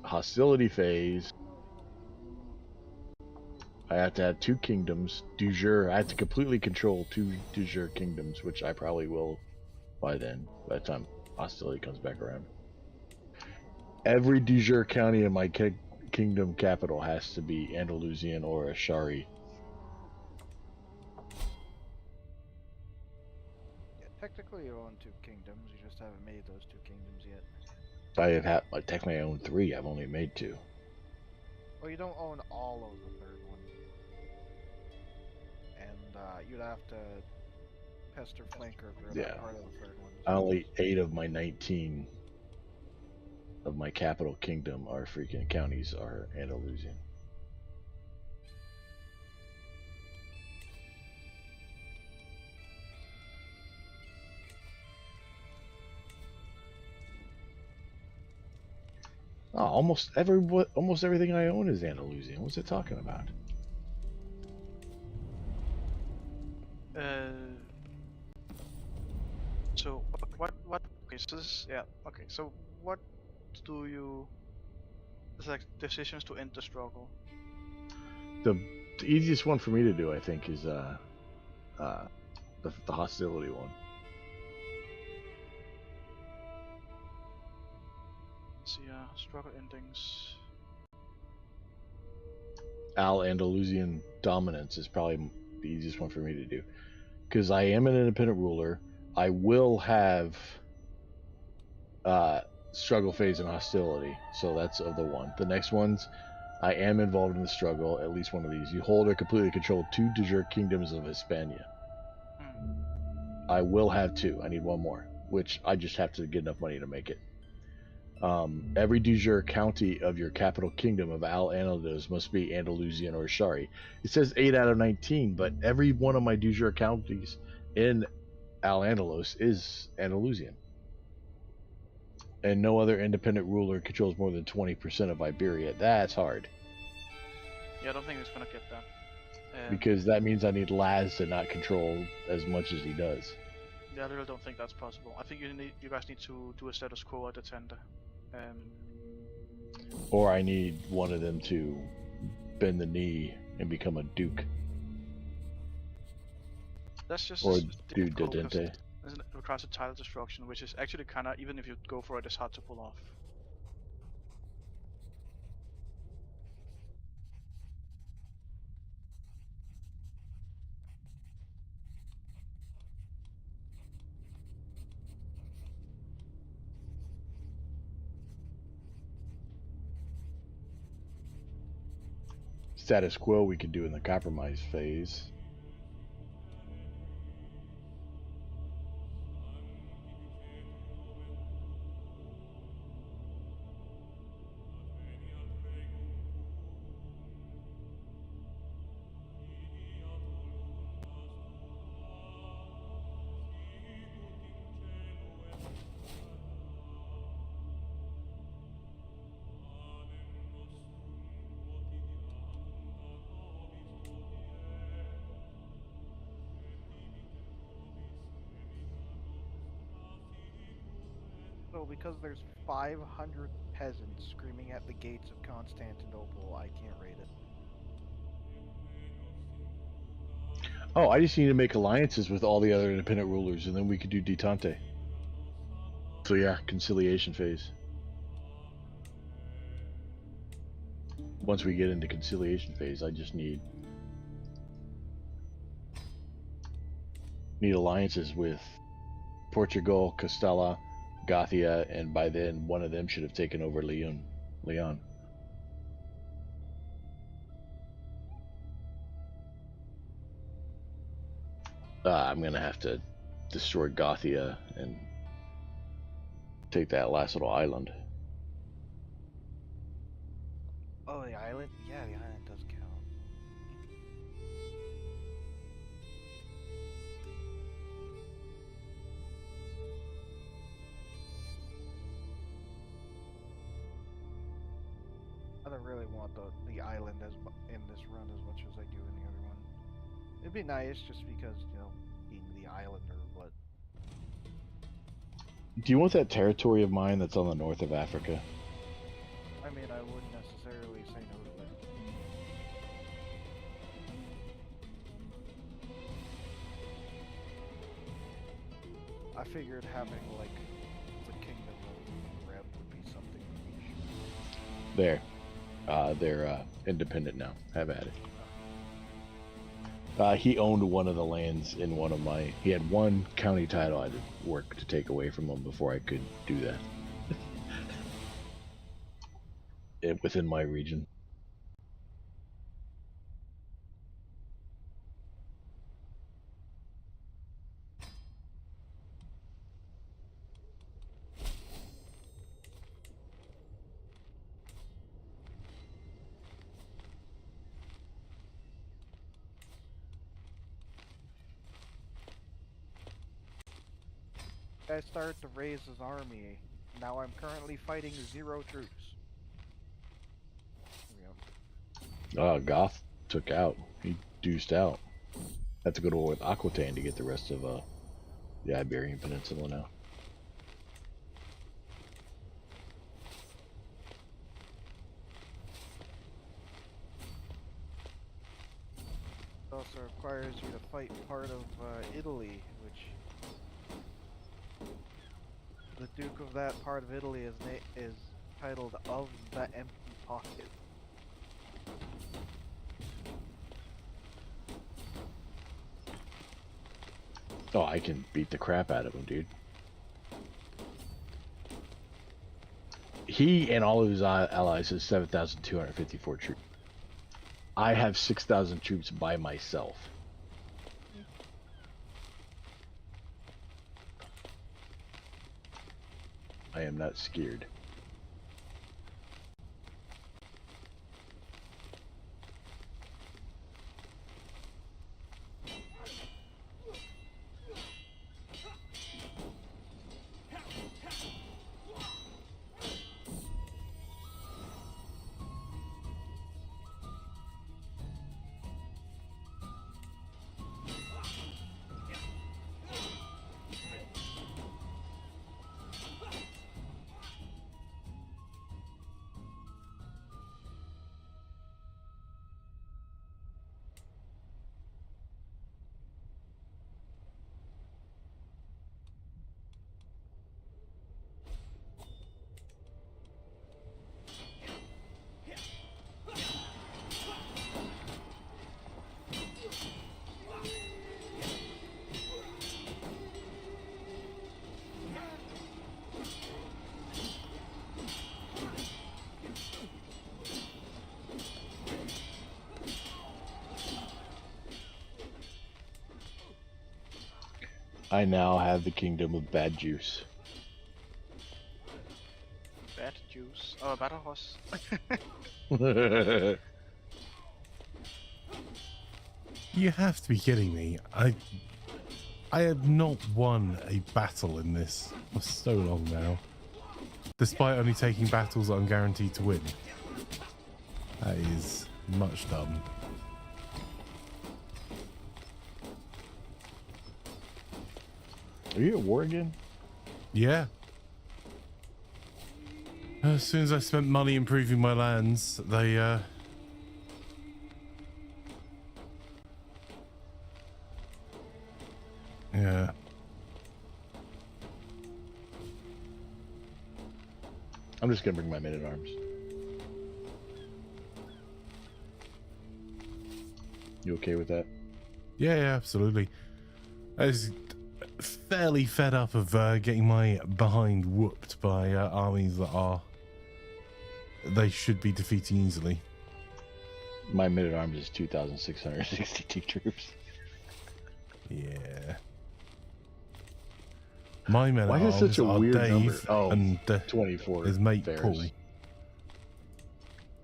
Hostility phase. I have to have 2 kingdoms. Du jour. I have to completely control 2 du jour kingdoms, which I probably will by then, by the time hostility comes back around. Every du jour county in my kingdom capital has to be Andalusian or Ashari. Yeah, technically you own 2 kingdoms, you just haven't made those 2 kingdoms yet. I have had, like, technically I own 3. I've only made 2. Well, you don't own all of the third one. And you'd have to pester Flanker for that part of the third one. Only 8 of my 19 of my capital kingdom are freaking counties are Andalusian. Oh, almost everything I own is Andalusian. What's it talking about? So what? Okay, so this okay. So what do you? It's like decisions to end the struggle. The easiest one for me to do, I think, is the hostility one. Let's see, struggle endings. Andalusian dominance is probably the easiest one for me to do, because I am an independent ruler. I will have struggle phase and hostility, so that's of the one. The next ones, I am involved in the struggle. At least one of these. You hold or completely control 2 de jure kingdoms of Hispania. I will have 2. I need 1 more, which I just have to get enough money to make it. Every de jure county of your capital kingdom of Al-Andalus must be Andalusian or Ashari. It says 8 out of 19, but every one of my de jure counties in Al-Andalus is Andalusian. And no other independent ruler controls more than 20% of Iberia. That's hard. Yeah, I don't think it's gonna get that. Because that means I need Laz to not control as much as he does. Yeah, I really don't think that's possible. I think you guys need to do a status quo at the tender. Or I need one of them to bend the knee and become a duke. That's just or do difficult because Dedente. it requires a tile destruction, which is actually kinda, even if you go for it, it's hard to pull off. Status quo we could do in the compromise phase. So because there's 500 peasants screaming at the gates of Constantinople, I can't raid it. Oh, I just need to make alliances with all the other independent rulers, and then we could do detente. So yeah, conciliation phase. Once we get into conciliation phase, I just need alliances with Portugal, Castella, Gothia, and by then one of them should have taken over Leon. I'm gonna have to destroy Gothia and take that last little island. Oh, the island? Yeah, the island does count. I don't really want the island in this run as much as I do in the other one. It'd be nice just because, you know, being the islander, but... Do you want that territory of mine that's on the north of Africa? I mean, I wouldn't necessarily say no to it. I figured having, like, the Kingdom of Reb would be something niche. There. They're independent now. Have at it. He owned one of the lands in one of my... He had one county title I had to work to take away from him before I could do that. Within my region. I started to raise his army. Now I'm currently fighting 0 troops. There we go. Goth took out. He deuced out. Have to go to war with Aquitaine to get the rest of the Iberian Peninsula now. It also requires you to fight part of Italy, which the Duke of that part of Italy is titled Of the Empty Pocket. Oh, I can beat the crap out of him, dude. He and all of his allies has 7,254 troops. I have 6,000 troops by myself. I am not scared. I now have the kingdom of bad juice. Bad juice. Oh, bad horse. You have to be kidding me. I have not won a battle in this for so long now. Despite only taking battles that I'm guaranteed to win. That is much done. Are you at war again? Yeah. As soon as I spent money improving my lands, they yeah. I'm just gonna bring my men-at-arms. You okay with that? Yeah, absolutely. I was fairly fed up of getting my behind whooped by armies that they should be defeating easily. My men-at-arms is 2,662 troops. Yeah. My men Why at is it such a arms are weird number? Dave Oh, and 24. his mate fares. Paul.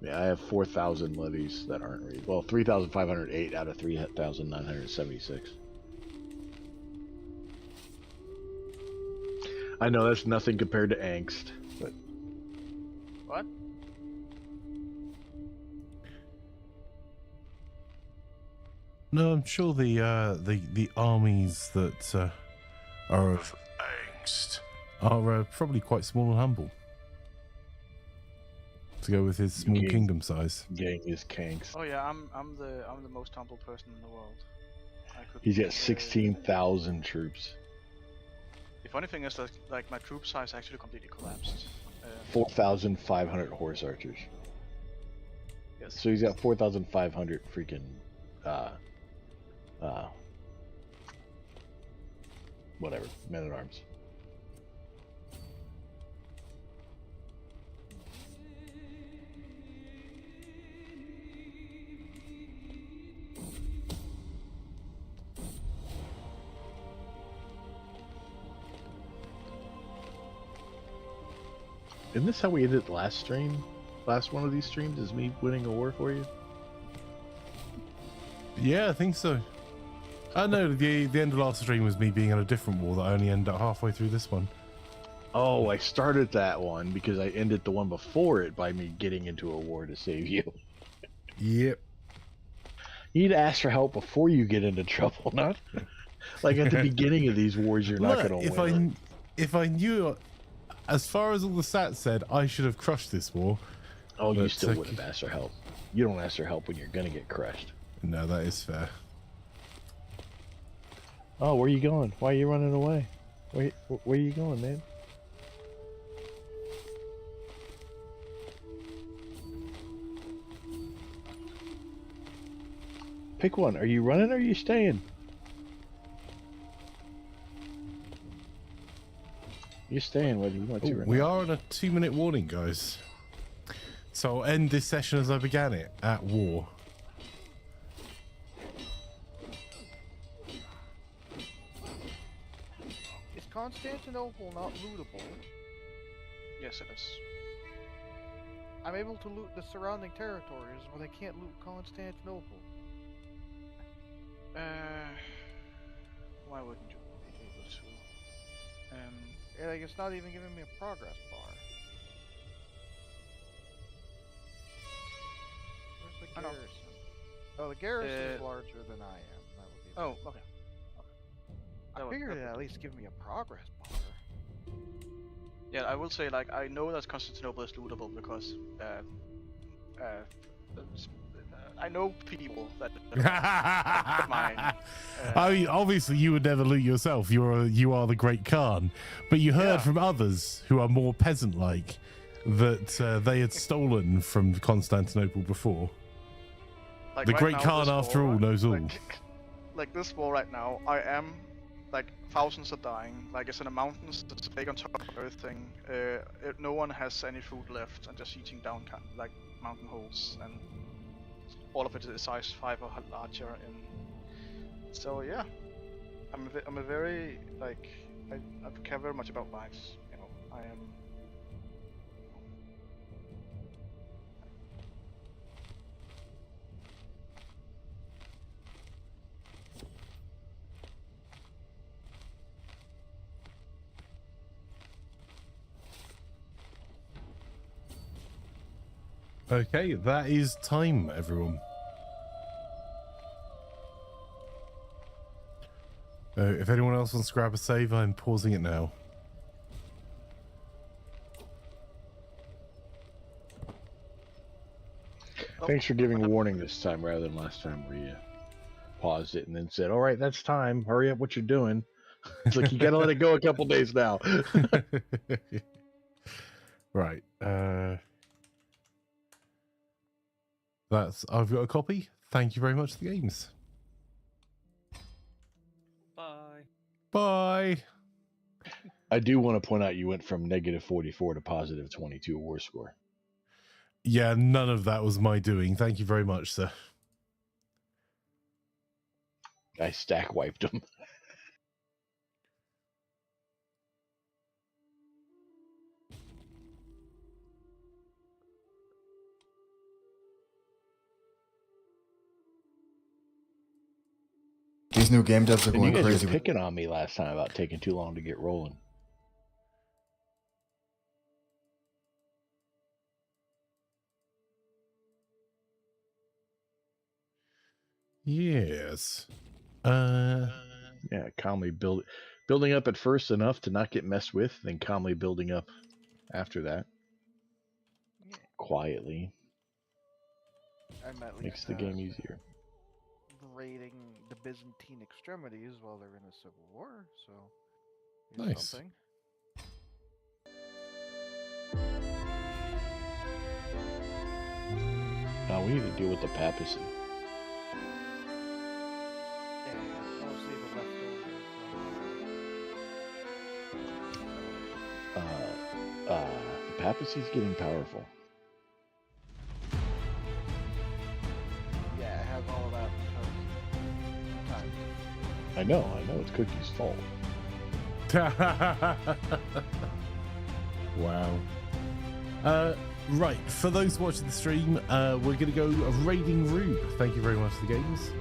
Yeah, I have 4,000 levies that aren't read. Well, 3,508 out of 3,976. I know that's nothing compared to angst, but What? No, I'm sure the armies that are of angst are probably quite small and humble. To go with his small King. kingdom size. gang is kanks. Oh yeah, I'm the most humble person in the world. I could. He's got 16,000 troops. The funny thing is that like my troop size actually completely collapsed. 4,500 horse archers. Yes. So he's got 4,500 freaking whatever, men at arms. Isn't this how we ended last stream? Last one of these streams is me winning a war for you? Yeah, I think so. No, the end of last stream was me being on a different war that I only ended up halfway through this one. Oh, I started that one because I ended the one before it by me getting into a war to save you. Yep. You need to ask for help before you get into trouble, not like at the beginning of these wars you're not going to win. If I knew, as far as all the stats said, I should have crushed this war. Oh, you but, still would have asked for help. You don't ask for help when you're going to get crushed. No, that is fair. Oh, where are you going? Why are you running away? Where are you going, man? Pick one. Are you running or are you staying? You're staying whether you want to or We not. are on a 2-minute warning, guys. So I'll end this session as I began it, at war. Is Constantinople not lootable? Yes, it is. I'm able to loot the surrounding territories, but I can't loot Constantinople. Why wouldn't you be able to? And like, it's not even giving me a progress bar. Where's the I know. garrison? Oh, the garrison is larger than I am. That would be. Oh, okay. I figured it'd at least give me a progress bar. Yeah, I will say like I know that Constantinople is lootable because I know people that mine. I mean, obviously you would never loot yourself. You are the Great Khan, but you heard from others who are more peasant-like that they had stolen from Constantinople before. Like The right Great now, Khan, this after war, all, knows all. Like this war right now, I am like thousands are dying. Like it's in the mountains, it's big on top of everything. No one has any food left, and just eating down like mountain holes, and all of it is size 5 or larger. And so yeah, I'm a very like I care very much about lives. You know, I am. Okay, that is time, everyone. If anyone else wants to grab a save, I'm pausing it now. Thanks for giving a warning this time rather than last time where you paused it and then said, all right, that's time. Hurry up what you're doing. It's like you got to let it go a couple days now. Right. I've got a copy. Thank you very much to the games. Bye. Bye. I do want to point out you went from -44 to +22 war score. Yeah, none of that was my doing. Thank you very much, sir. I stack wiped them. These new game devs are And you going guys crazy. were picking on me last time about taking too long to get rolling. Yes. Yeah, calmly building up at first enough to not get messed with, then calmly building up after that. Yeah. Quietly. I'm at Makes least the game easier. raiding the Byzantine extremities while they're in a civil war, so here's Nice. something. Now we need to deal with the papacy. Yeah, mostly the leftover The papacy's getting powerful. Yeah, I have all of that because time. I know, it's Cookie's fault. Wow. Right, for those watching the stream, we're going to go raiding Rube. Thank you very much to the games.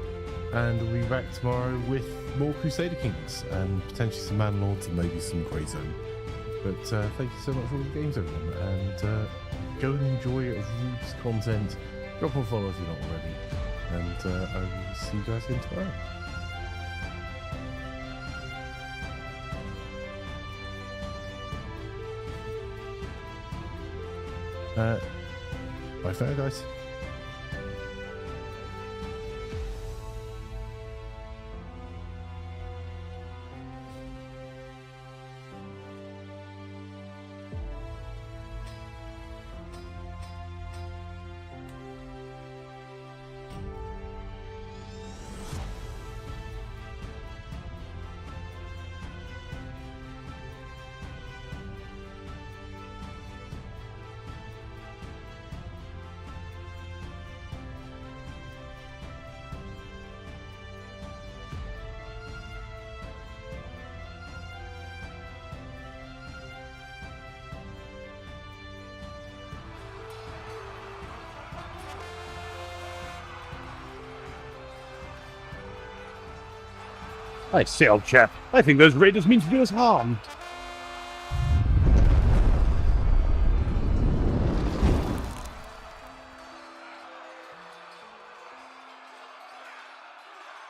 And we'll be back tomorrow with more Crusader Kings and potentially some Man Lords and maybe some Grey Zone. But thank you so much for all the games, everyone. And go and enjoy Rube's content. Drop a follow if you're not already. And I will see you guys again tomorrow. Bye for now, guys. I say, old chap, I think those raiders mean to do us harm.